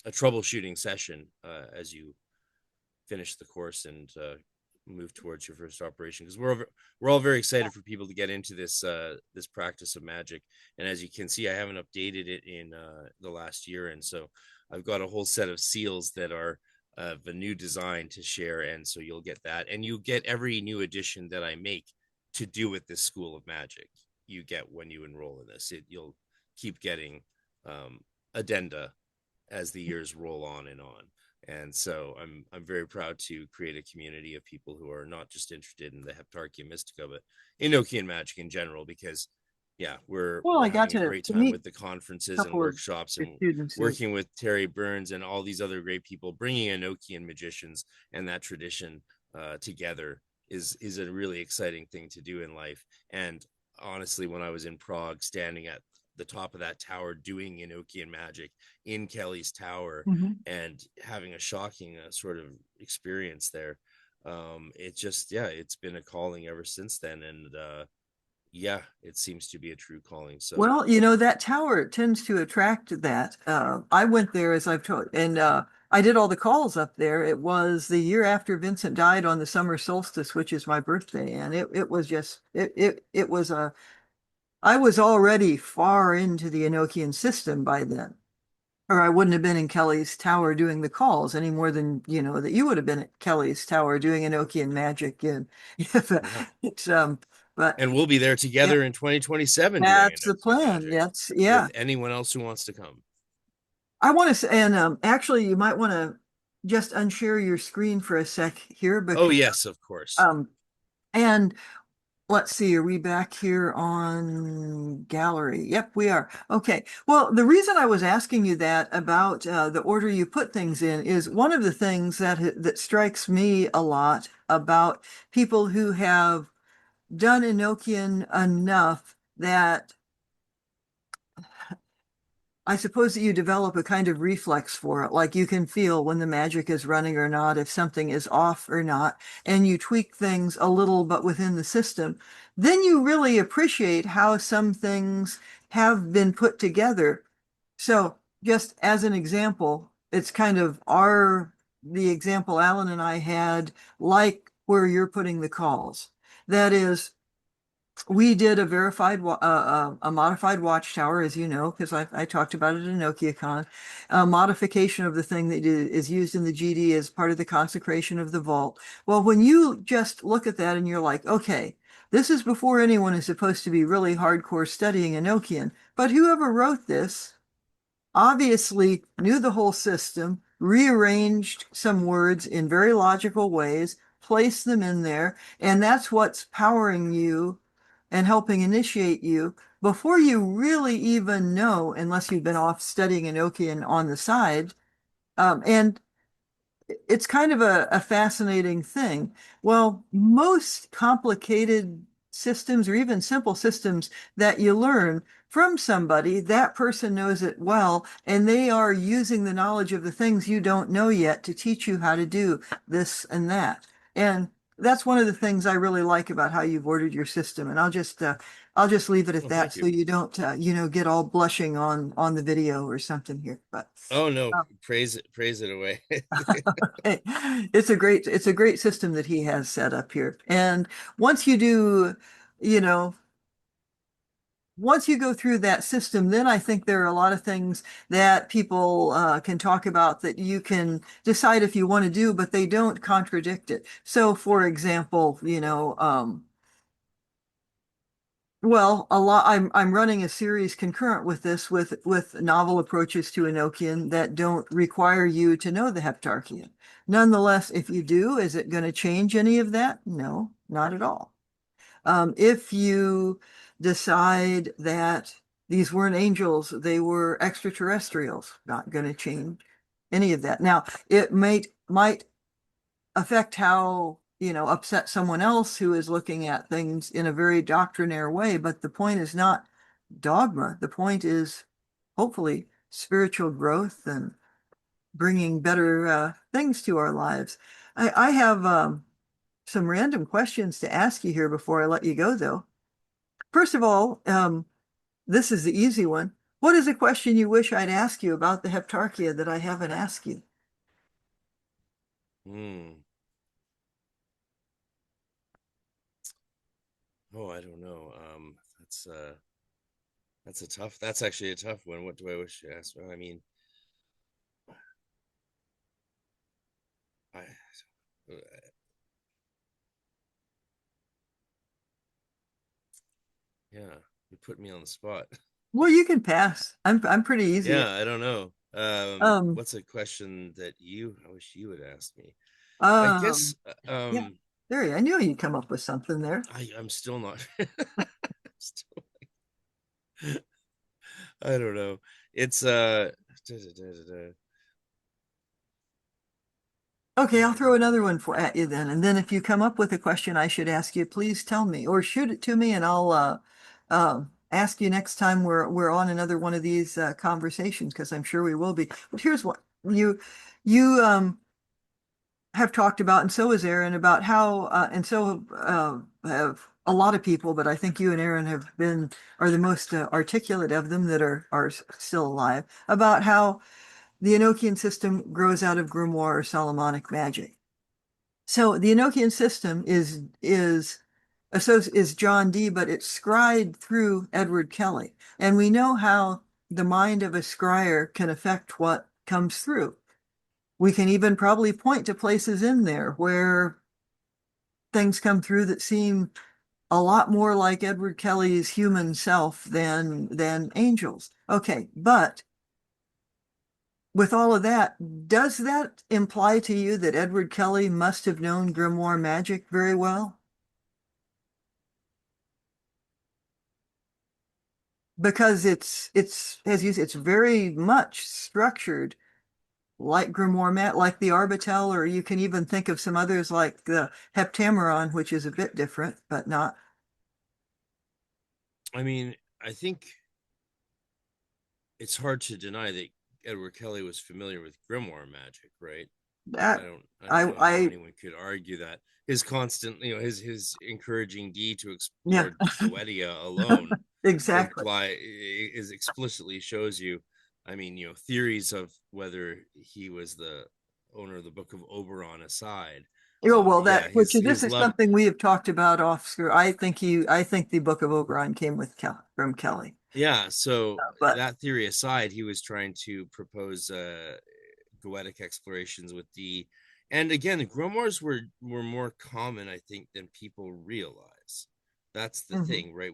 troubleshooting session as you finish the course and move towards your first operation, because we're all very excited for people to get into this practice of magic. And as you can see, I haven't updated it in the last year, and so I've got a whole set of seals that are of a new design to share, and so you'll get that, and you get every new edition that I make to do with this school of magic. You get when you enroll in this. You'll keep getting addenda as the years roll on and on. And so I'm very proud to create a community of people who are not just interested in the Heptarchia Mystica, but Enochian magic in general, because yeah, Well, we're I got having a great to time meet with the a conferences and couple of workshops your and students who, working with Terry Burns and all these other great people, bringing Enochian magicians and that tradition together is a really exciting thing to do in life. And honestly, when I was in Prague, standing at the top of that tower doing Enochian magic in Kelly's tower Mhm. and having a shocking sort of experience there, it just, yeah, it's been a calling ever since then. And yeah, it seems to be a true calling. So Well, you know, that tower tends to attract that. I went there, as I've told, and I did all the calls up there. It was the year after Vincent died on the summer solstice, which is my birthday, and it was just it was a I was already far into the Enochian system by then, or I wouldn't have been in Kelly's tower doing the calls any more than, you know, that you would have been at Kelly's tower doing Enochian magic. And if yeah, it's but and we'll be there yeah, together in 2027 doing that's the Enochian plan. magic That's yeah. with anyone else who wants to come. I want to say, and actually, you might want to just unshare your screen for a sec here Oh because yes, of course. um and let's see, are we back here on gallery? Yep, we are. Okay. Well, the reason I was asking you that about the order you put things in is one of the things that strikes me a lot about people who have done Enochian enough that I suppose that you develop a kind of reflex for it, like you can feel when the magic is running or not, if something is off or not, and you tweak things a little, but within the system. Then you really appreciate how some things have been put together. So, just as an example, it's kind of the example Alan and I had, like where you're putting the calls. That is, we did a a modified watchtower, as you know, because I talked about it in EnochiaCon. A modification of the thing that is used in the GD as part of the consecration of the vault. Well, when you just look at that and you're like, okay, this is before anyone is supposed to be really hardcore studying Enochian, but whoever wrote this obviously knew the whole system, rearranged some words in very logical ways, placed them in there, and that's what's powering you and helping initiate you before you really even know, unless you've been off studying Enochian on the side. And it's kind of a fascinating thing. Well, most complicated systems or even simple systems that you learn from somebody, that person knows it well, and they are using the knowledge of the things you don't know yet to teach you how to do this and that. And that's one of the things I really like about how you've ordered your system. And I'll just leave it at Well, that thank so you. you don't you know, get all blushing on the video or something here. But Oh no, praise it away. okay. It's a great system that he has set up here. And once you do, you know, once you go through that system, then I think there are a lot of things that people can talk about that you can decide if you want to do, but they don't contradict it. So, for example, well, a lot. I'm running a series concurrent with this with novel approaches to Enochian that don't require you to know the Heptarchian. Nonetheless, if you do, is it going to change any of that? No, not at all. If you decide that these weren't angels, they were extraterrestrials, not going to change any of that. Now, it might affect how, you know, upset someone else who is looking at things in a very doctrinaire way. But the point is not dogma. The point is hopefully spiritual growth and bringing better things to our lives. I have some random questions to ask you here before I let you go, though. First of all, this is the easy one. What is a question you wish I'd ask you about the Heptarchia that I haven't asked you? Hmm. Oh, I don't know. That's actually a tough one. What do I wish to ask? Well, I mean, I uh, yeah, you put me on the spot. Well, you can pass. I'm pretty easy. Yeah, I don't know. Um, What's a question that I wish you would ask me? I guess um, yeah, there, I knew you'd come up with something there. I'm still not. still, I don't know. It's da, da, da, da, da. Okay, I'll throw another one for at you then. And then if you come up with a question I should ask you, please tell me or shoot it to me and I'll ask you next time we're on another one of these conversations because I'm sure we will be. But here's what you have talked about, and so has Aaron, about how and so have a lot of people, but I think you and Aaron are the most articulate of them that are still alive about how the Enochian system grows out of grimoire or Solomonic magic. So the Enochian system is John Dee, but it's scryed through Edward Kelly. And we know how the mind of a scryer can affect what comes through. We can even probably point to places in there where things come through that seem a lot more like Edward Kelly's human self than angels. Okay, but with all of that, does that imply to you that Edward Kelly must have known grimoire magic very well? Because it's as you say, it's very much structured like grimoire mat, like the Arbitel, or you can even think of some others like the Heptameron, which is a bit different, but not I mean, I think it's hard to deny that Edward Kelly was familiar with grimoire magic, right? that. I don't know how I anyone could argue that. His constant, his encouraging Dee to yeah, explore Goetia alone exactly. imply is explicitly shows you. I mean, theories of whether he was the owner of the Book of Oberon aside. Oh, well, Yeah, this his is love. something we have talked about off screw. I think the Book of Oberon came from Kelly, Yeah, so but that theory aside, he was trying to propose goetic explorations with Dee. And again, the grimoires were more common, I think, than people realize. That's the mhm, thing, right?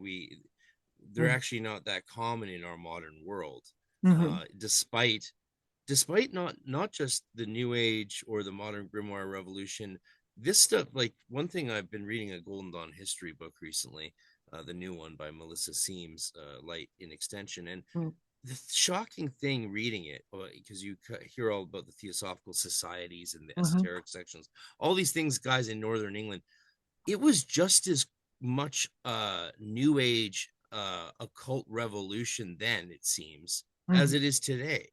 They're mhm, actually not that common in our modern world, mhm, despite not just the New Age or the modern grimoire revolution. This stuff, like one thing I've been reading a Golden Dawn history book recently, the new one by Melissa Seams, Light in Extension, and mhm, the shocking thing reading it, because you hear all about the theosophical societies and the mhm, esoteric sections, all these things, guys, in northern England, it was just as much new age occult revolution then, it seems, as mhm, it is today.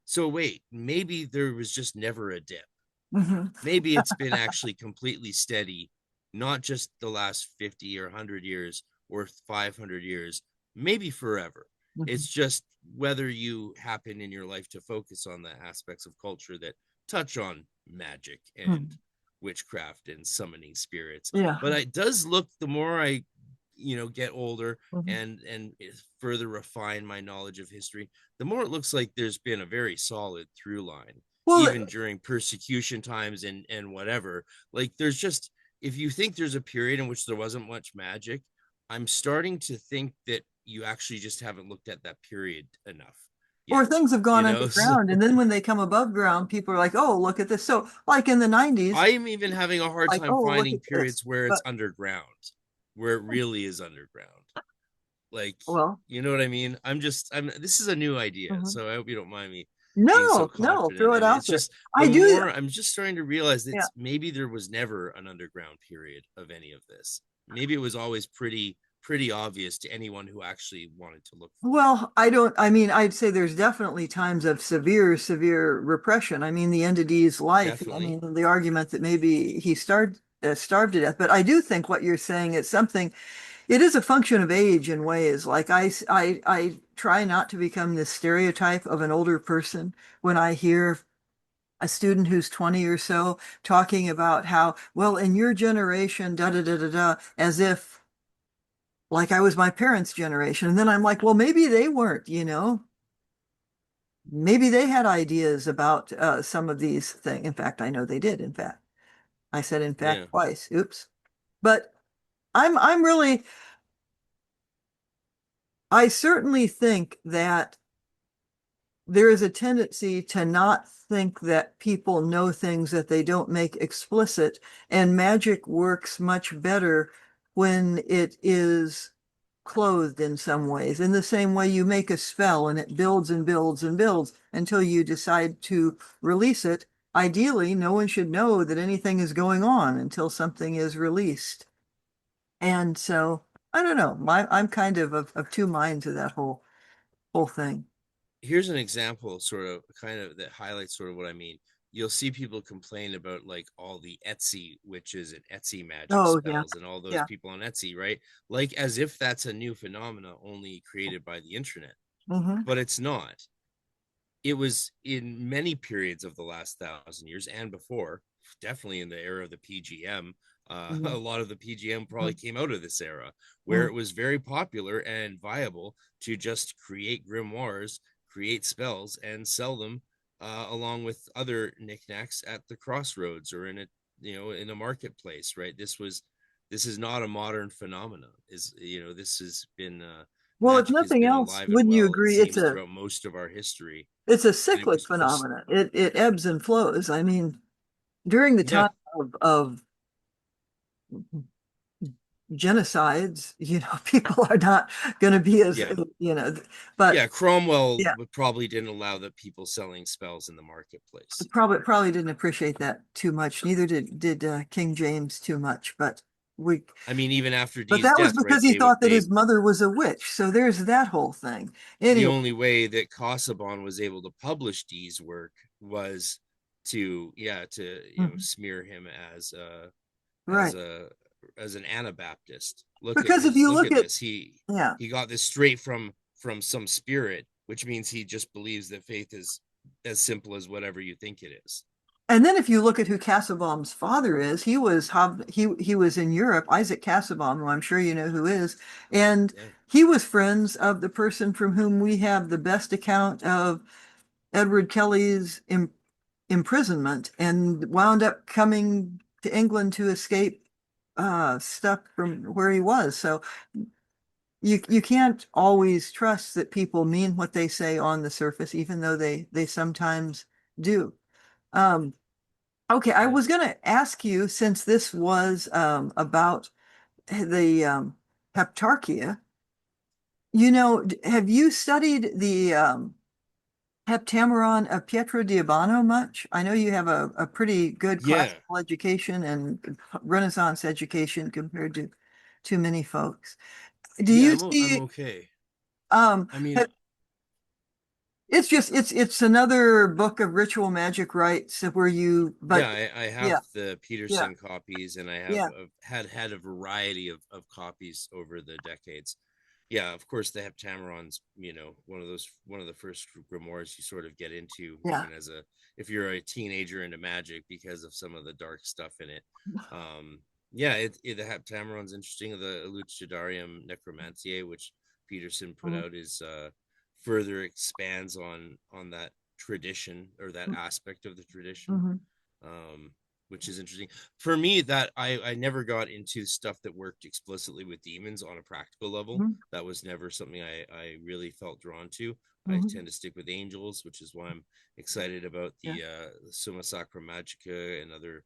So wait, maybe there was just never a dip. mhm, Maybe it's been actually completely steady, not just the last 50 or 100 years or 500 years, maybe forever. mhm, It's just whether you happen in your life to focus on the aspects of culture that touch on magic and mhm. witchcraft and summoning spirits. Yeah. But it does look, the more I get older Mhm. and further refine my knowledge of history, the more it looks like there's been a very solid through line, even Well, during persecution times and whatever. Like, there's just, if you think there's a period in which there wasn't much magic, I'm starting to think that you actually just haven't looked at that period enough or yet, things have gone so underground, and then when they come above ground, people are like, "Oh, look at this." So, like in the 90s, I'm even having a hard like, time "Oh, look finding at this." periods where it's But underground, where it really is underground. Like, well, you know what I mean? I'm this is a new idea, mhm. so I hope you don't mind me being so No, no, confident throw it in it. out It's there. just the I do. more I'm just starting to realize that Yeah. maybe there was never an underground period of any of this. Maybe it was always pretty obvious to anyone who actually wanted to look for it. Well, I don't, I mean, I'd say there's definitely times of severe repression. I mean, the entity's life, I Definitely. mean, the argument that maybe he starved to death. But I do think what you're saying is something, it is a function of age in ways. Like I try not to become this stereotype of an older person when I hear a student who's 20 or so talking about how, well, in your generation, da da da da da, as if like I was my parents' generation. And then I'm like, well, maybe they weren't, you know? Maybe they had ideas about some of these things. In fact, I know they did. In fact, I said in Yeah. fact twice. Oops. But I'm really, I certainly think that there is a tendency to not think that people know things that they don't make explicit, and magic works much better when it is clothed in some ways. In the same way you make a spell and it builds and builds and builds until you decide to release it. Ideally, no one should know that anything is going on until something is released. And so I don't know. I'm kind of two minds of that whole thing. Here's an example, sort of, kind of, that highlights sort of what I mean. You'll see people complain about like all the Etsy witches and Etsy magic Oh yeah. spells and all those Yeah. people on Etsy, right? Like as if that's a new phenomena only created by the internet, Hmm. but it's not. It was in many periods of the last 1,000 years and before, definitely in the era of the PGM. A Hmm. lot of the PGM probably came out of this era where Hmm. it was very popular and viable to just create grimoires, create spells, and sell them along with other knickknacks at the crossroads or in a in a marketplace. Right? This is not a modern phenomenon. This has been Well, if magic has nothing been else, alive and wouldn't you well, it agree seems, throughout most of our history, it's a and it cyclic was pushed. phenomenon. It ebbs and flows. I mean, during the Yeah, time of genocides, people are not going to be as, yeah, but yeah. Cromwell yeah, probably didn't allow the people selling spells in the marketplace. probably didn't appreciate that too much. Neither did King James too much, we I mean, even after but Dee's that was death, right? because he thought that his mother was a witch. So there's that whole thing. The Anyway, only way that Casaubon was able to publish Dee's work was to, mhm, smear him as right. a as an Anabaptist. Look at Because if his you look look at at, this. yeah. He got this straight from some spirit, which means he just believes that faith is as simple as whatever you think it is. And then if you look at who Casaubon's father is, he was in Europe, Isaac Casaubon, who I'm sure you know who is, and Yeah. he was friends of the person from whom we have the best account of Edward Kelly's imprisonment and wound up coming to England to escape stuff from where he was. So you can't always trust that people mean what they say on the surface, even though they sometimes do. Um, Okay, I Yeah. was going to ask you since this was about the Heptarchia, have you studied the Heptameron of Pietro di Abano much? I know you have a pretty good Yeah. classical education and Renaissance education compared to too many folks. Do Yeah, you I'm see okay. um I mean, it's just it's another book of ritual magic rites where you yeah, but I yeah, have the yeah, Peterson copies, and I have yeah. had a variety of copies over the decades. Yeah, of course, the Heptameron's, one of the first grimoires you sort of get into, Yeah. even as a if you're a teenager into magic, because of some of the dark stuff in it. Um, yeah, the Heptameron's interesting. The Elucidarium Necromantiae, which Peterson put Mhm. out, is further expands on that tradition, or that aspect of the tradition, Mhm. um, which is interesting for me. That I never got into stuff that worked explicitly with demons on a practical level. Mhm. That was never something I really felt drawn to. I Mhm. tend to stick with angels, which is why I'm excited about Yeah. the Summa Sacra Magica and other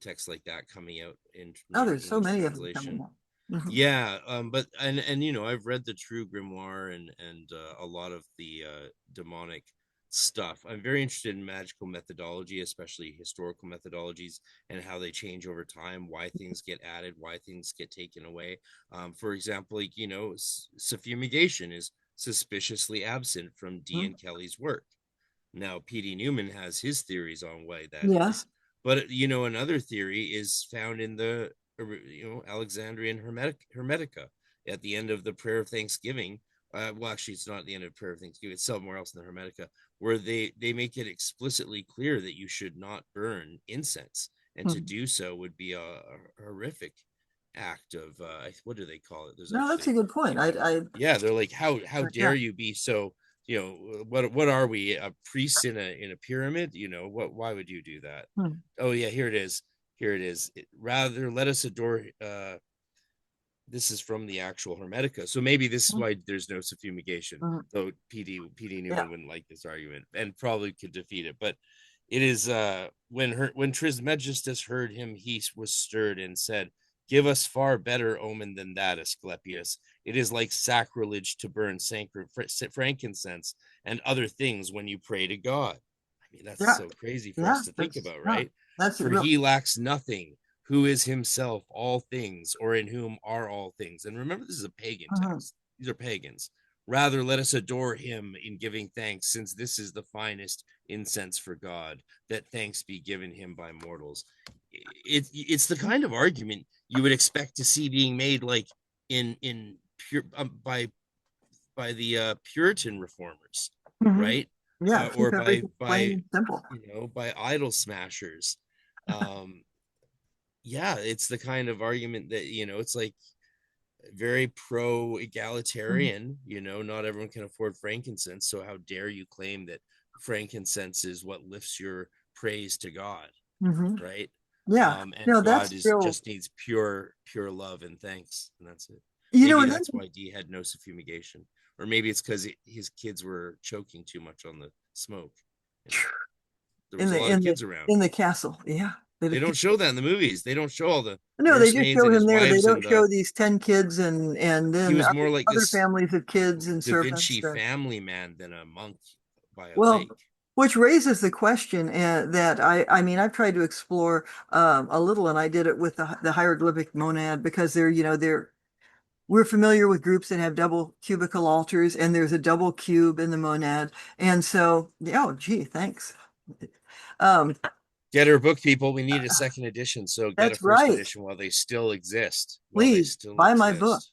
texts like that coming out in Oh, there's so English many of them coming translation. up. Mhm. Yeah, but and I've read the True Grimoire and a lot of the demonic stuff. I'm very interested in magical methodology, especially historical methodologies, and how they change over time, why things get added, why things get taken away. For example, like, suffumigation is suspiciously absent from Dee Mhm. and Kelly's work. Now, P.D. Newman has his theories on why that Yeah. is, but another theory is found in the Alexandrian Hermetica at the end of the Prayer of Thanksgiving. Well, actually, it's not at the end of Prayer of Thanksgiving; it's somewhere else in the Hermetica, where they make it explicitly clear that you should not burn incense, and to Mhm. do so would be a horrific act of what do they call it? There's No, that's a actually good point. yeah, they're like, how Yeah. dare you be so, what are we, a priest in a pyramid? Why would you do that? Hmm. Oh yeah, here it is. Rather let us adore this is from the actual Hermetica. So maybe this is why there's no suffumigation, Mhm. though PD Yeah. Newman wouldn't like this argument and probably could defeat it. But it is when Trismegistus heard him, he was stirred and said, "Give us far better omen than that, Asclepius. It is like sacrilege to burn frankincense and other things when you pray to God." I mean, that's Yeah. so crazy for Yeah. us to think about, Yeah, right? that's For real. he lacks nothing, who is himself all things, or in whom are all things. And remember, this is a pagan Mhm. text. These are pagans. Rather, let us adore him in giving thanks, since this is the finest incense for God, that thanks be given him by mortals. It's the kind of argument you would expect to see being made, like in pure by the Puritan reformers, Mhm. right? Yeah. Or Keep everything plain and simple. by idol smashers. Um, yeah, it's the kind of argument that, it's like very pro Mhm. egalitarian. Not everyone can afford frankincense, so how dare you claim that frankincense is what lifts your praise to God, Mhm. right? Yeah. And No, God that's is real. just needs pure love and thanks, and that's it. Maybe And then, that's why D had no suffumigation, or maybe it's because his kids were choking too much on the smoke. You know, there in was a the lot of in the kids around. in the castle. Yeah. They don't show that in the movies. They don't show all the No, they just nursemaids show and him his there. They wives don't and show these 10 kids and he then was more like other this families of kids and Da servants. Vinci family man than a monk by a Well, lake. which raises the question that I mean, I've tried to explore a little, and I did it with the hieroglyphic monad because we're familiar with groups that have double cubical altars, and there's a double cube in the monad. And so, yeah, oh, gee, thanks. Um, Get her book, people. We need a second edition. So get a that's first right. edition while they still exist. While they Please still buy my book. exist.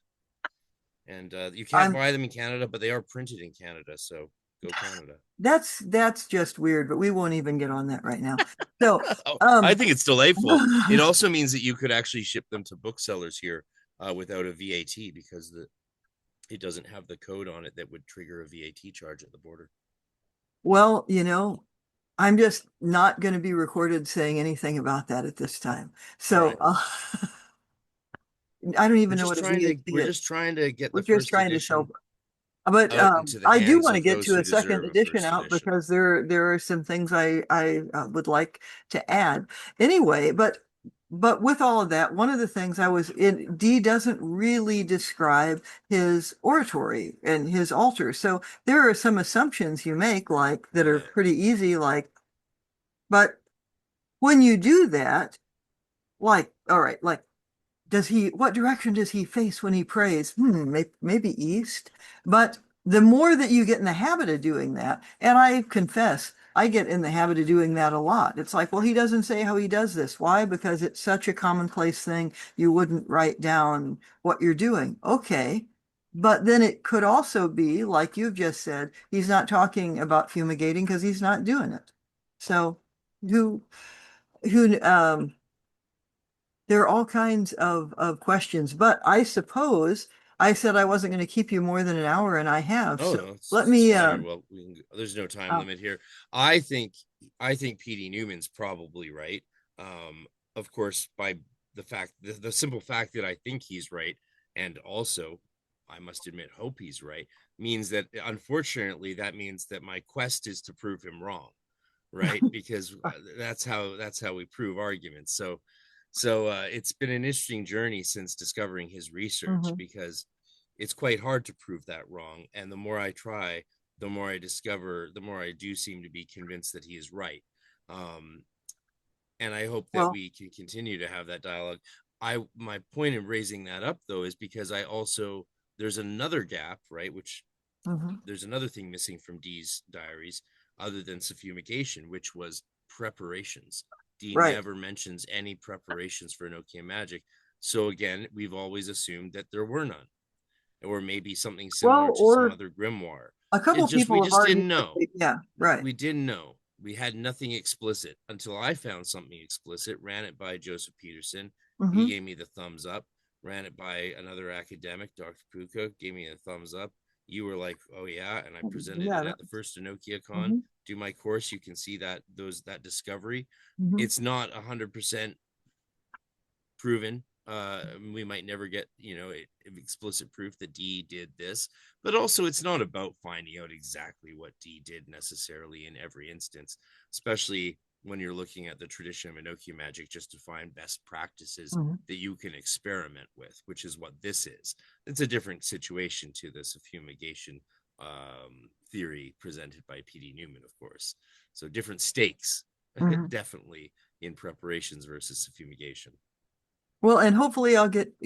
And you can't I'm buy them in Canada, but they are printed in Canada. So go Canada. that's just weird, but we won't even get on that right now. So, Oh, I um, think it's delightful. It also means that you could actually ship them to booksellers here without a VAT, because it doesn't have the code on it that would trigger a VAT charge at the border. well, I'm just not going to be recorded saying anything about that at this time. All So, right. I don't We're even know just what a trying to VAT we're is. just trying to get We're the just first trying to sell. edition But out into the I do hands want to of get those to who a second deserve a edition first out edition. because there are some things I would like to add. Anyway, but with all of that, one of the things I was in D doesn't really describe his oratory and his altar. So there are some assumptions you make like that are Yeah. pretty easy, like, but when you do that, like, all right, like what direction does he face when he prays? Maybe east. But the more that you get in the habit of doing that, and I confess, I get in the habit of doing that a lot. It's like, well, he doesn't say how he does this. Why? Because it's such a commonplace thing. You wouldn't write down what you're doing. Okay. But then it could also be, like you've just said, he's not talking about fumigating because he's not doing it. So who, who, there are all kinds of questions, but I suppose I said I wasn't going to keep you more than an hour, and I have. Oh So no, let it's me, fine. Well, there's no time uh, limit here. I think I think PD Newman's probably right. Of course, by the simple fact that I think he's right, and also I must admit hope he's right, means that unfortunately that means that my quest is to prove him wrong, right? Because that's how we prove arguments. So it's been an interesting journey since discovering his research, mhm. because it's quite hard to prove that wrong. And the more I try, the more I discover, the more I do seem to be convinced that he is right. Um, and I hope that Well, we can continue to have that dialogue. My point in raising that up though is because I also there's another gap, right? Which mhm. there's another thing missing from Dee's diaries other than suffumigation, which was preparations. Dee Right. never mentions any preparations for Enochian magic. So again, we've always assumed that there were none, or maybe something similar Well, to some or other grimoire. a It couple just we people have just argued didn't that know. yeah, right. We didn't know. We had nothing explicit until I found something explicit, ran it by Joseph Peterson. He Hmm. gave me the thumbs up. Ran it by another academic, Dr. Puka, gave me a thumbs up. You were like, "Oh yeah," and I presented Yeah. it at the first EnochiaCon. Mhm. Do my course, you can see that discovery. Mhm. It's not 100% proven. We might never get, explicit proof that Dee did this, but also it's not about finding out exactly what Dee did necessarily in every instance, especially when you're looking at the tradition of Enochian magic, just to find best practices Mhm. that you can experiment with, which is what this is. It's a different situation to this of fumigation theory presented by P.D. Newman, of course. So different stakes, Mhm. definitely, in preparations versus fumigation. Well, and hopefully I'll get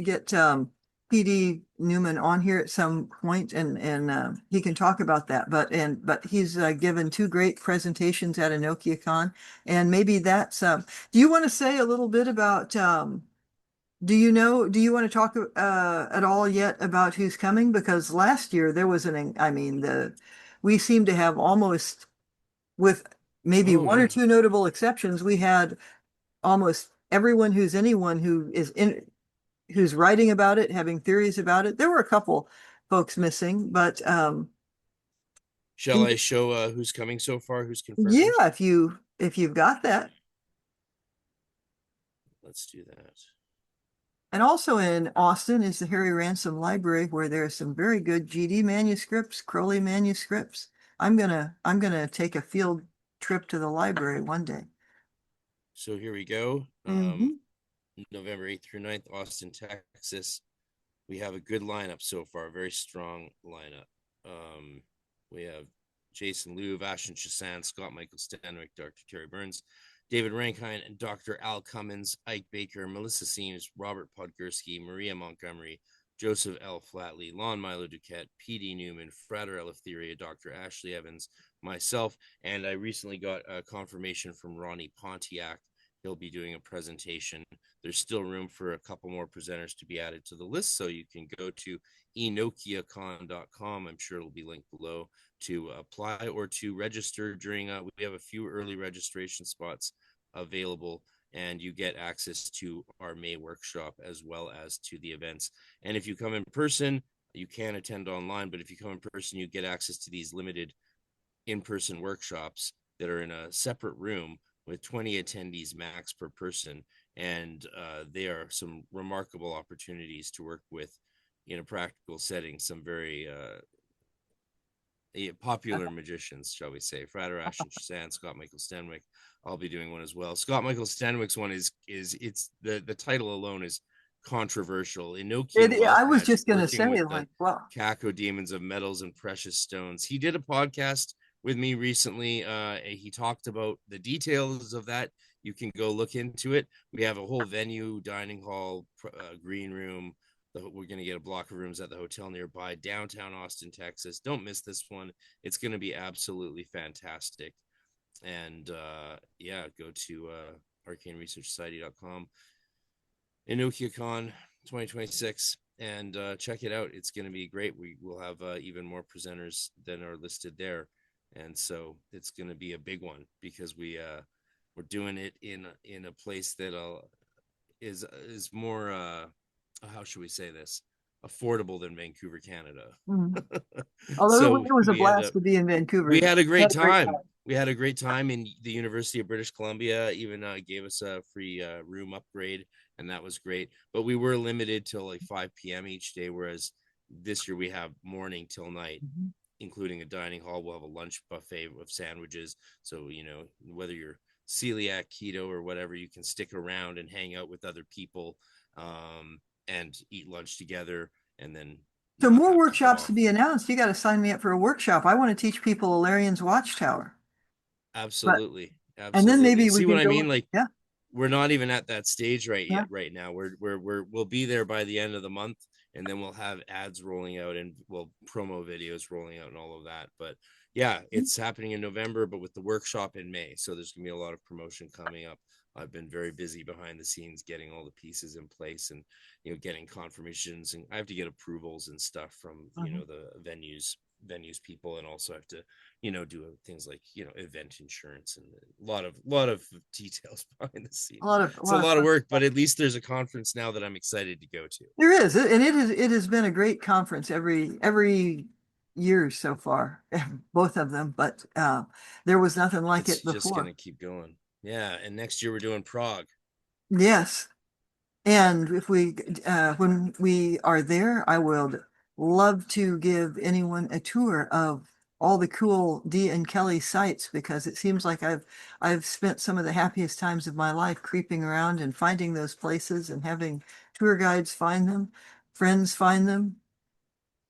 PD Newman on here at some point, and he can talk about that. But he's given two great presentations at EnochiaCon, and maybe that's. Do you want to say a little bit about? Do you want to talk at all yet about who's coming? Because last year there was I mean, we seem to have almost, with maybe Oh one or yeah. two notable exceptions, we had almost everyone anyone who's writing about it, having theories about it. There were a couple folks missing, but Shall I show who's coming so far, who's confirmed? yeah, if you've got that. Let's do that. And also in Austin is the Harry Ransom Library, where there are some very good GD manuscripts, Crowley manuscripts. I'm gonna take a field trip to the library one day. So here we go. Hmm. November 8th through 9th, Austin, Texas. We have a good lineup so far, very strong lineup. We have Jason Liu, Ashton Chassan, Scott Michael Stanwyck, Dr. Terry Burns, David Rankine, and Dr. Al Cummins, Ike Baker, Melissa Seams, Robert Podgorski, Maria Montgomery, Joseph L. Flatley, Lon Milo Duquette, P.D. Newman, Frater Eleftheria, Dr. Ashley Evans, myself, and I recently got a confirmation from Ronnie Pontiac. He'll be doing a presentation. There's still room for a couple more presenters to be added to the list, so you can go to EnochiaCon.com. I'm sure it'll be linked below to apply or to register during. We have a few early registration spots available, and you get access to our May workshop as well as to the events. And if you come in person, you can attend online, but if you come in person, you get access to these limited in-person workshops that are in a separate room with 20 attendees max per person, and they are some remarkable opportunities to work with in a practical setting some very popular magicians, shall we say. Frater Ashton Chassan, Scott Michael Stanwyck. I'll be doing one as well. Scott Michael Stanwyck's one is it's the title alone is controversial. Enochian wealth I was magic, just gonna working say, with the like, well, cacodemons of metals and precious stones. He did a podcast with me recently. He talked about the details of that. You can go look into it. We have a whole venue, dining hall, green room. We're going to get a block of rooms at the hotel nearby, downtown Austin, Texas. Don't miss this one. It's going to be absolutely fantastic. And yeah, go to arcaneresearchsociety.com, EnochiaCon 2026, and check it out. It's going to be great. We will have even more presenters than are listed there, and so it's going to be a big one because we're doing it in a place that is more how should we say this, affordable than Vancouver, Canada. mhm. Although So it was a we end blast up to be in we Vancouver. had a Had great a great time. time. We had a great time, and the University of British Columbia even gave us a free room upgrade, and that was great. But we were limited till like 5 p.m. each day, whereas this year we have morning till night, Mhm. including a dining hall. We'll have a lunch buffet of sandwiches. So, whether you're celiac, keto, or whatever, you can stick around and hang out with other people and eat lunch together and then So not more have to get workshops to off. be announced. You got to sign me up for a workshop. I want to teach people Alarian's Watchtower, but Absolutely. and then Absolutely. maybe And we see what can I go. mean? Like, Yeah, we're not even at that stage yeah. right now. We'll be there by the end of the month, and then we'll have ads rolling out and promo videos rolling out and all of that. But yeah, it's happening in November, but with the workshop in May. So there's gonna be a lot of promotion coming up. I've been very busy behind the scenes getting all the pieces in place and getting confirmations, and I have to get approvals and stuff from Mhm. the venues people, and also have to do things like event insurance and a lot of details behind the scene. A It's a lot of lot of fun. work, but at least there's a conference now that I'm excited to go to. There is, and it has been a great conference every year so far, both of them. But there was nothing like It's it just before. gonna keep going. Yeah, and next year we're doing Prague. Yes, And if we, when we are there, I would love to give anyone a tour of all the cool Dee and Kelly sites because it seems like I've spent some of the happiest times of my life creeping around and finding those places and having tour guides find them, friends find them.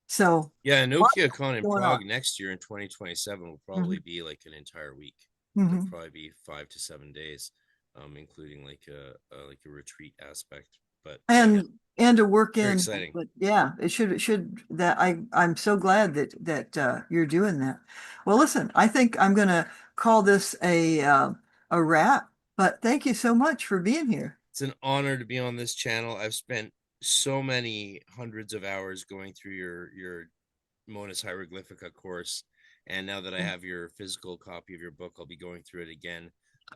So Yeah, lots EnochiaCon in going on. Prague next year in 2027 will probably Mhm, be like an entire week. It'll mhm. probably be 5 to 7 days, including like a retreat aspect. But yeah, And to work very in, exciting. but yeah, it should that I'm so glad that you're doing that. Well, listen, I think I'm gonna call this a wrap, but thank you so much for being here. It's an honor to be on this channel. I've spent so many hundreds of hours going through your Monas Hieroglyphica course, and now that I have your physical copy of your book, I'll be going through it again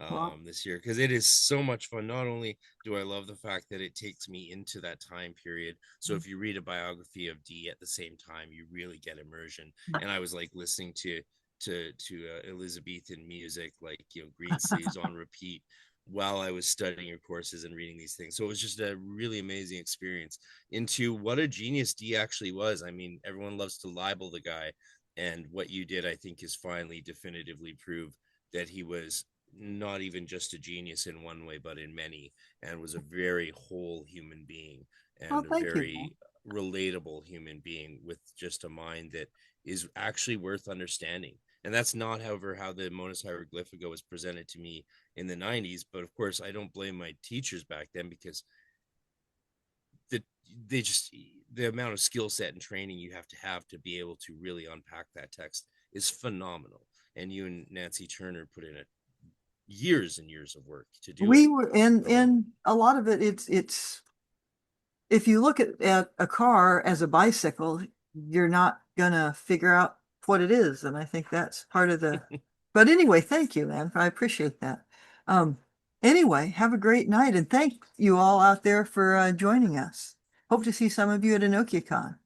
Well, this year because it is so much fun. Not only do I love the fact that it takes me into that time period, so if you read a biography of Dee at the same time, you really get immersion. And I was like listening to Elizabethan music, like Green Sleeves on repeat while I was studying your courses and reading these things. So it was just a really amazing experience into what a genius Dee actually was. I mean, everyone loves to libel the guy, and what you did, I think, is finally definitively prove that he was not even just a genius in one way, but in many, and was a very whole human being well, and a thank you, man. very relatable human being with just a mind that is actually worth understanding. And that's not, however, how the Monas Hieroglyphica was presented to me in the 90s. But of course, I don't blame my teachers back then because the they just the amount of skill set and training you have to be able to really unpack that text is phenomenal. And you and Nancy Turner put in years and years of work to do it. We were in a lot of it. It's if you look at a car as a bicycle, you're not gonna figure out what it is. And I think that's part of the, but anyway, thank you, man. I appreciate that. Um, anyway, have a great night and thank you all out there for joining us. Hope to see some of you at EnochiaCon.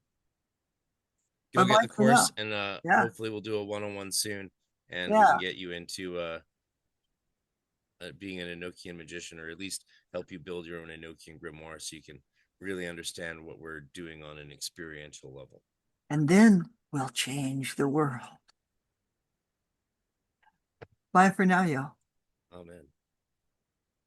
Go get Bye-bye the for course, now. and Yeah, hopefully we'll do a one-on-one soon, and we can yeah. get you into being an Enochian magician, or at least help you build your own Enochian grimoire so you can really understand what we're doing on an experiential level. And then we'll change the world. Bye for now, y'all. Amen.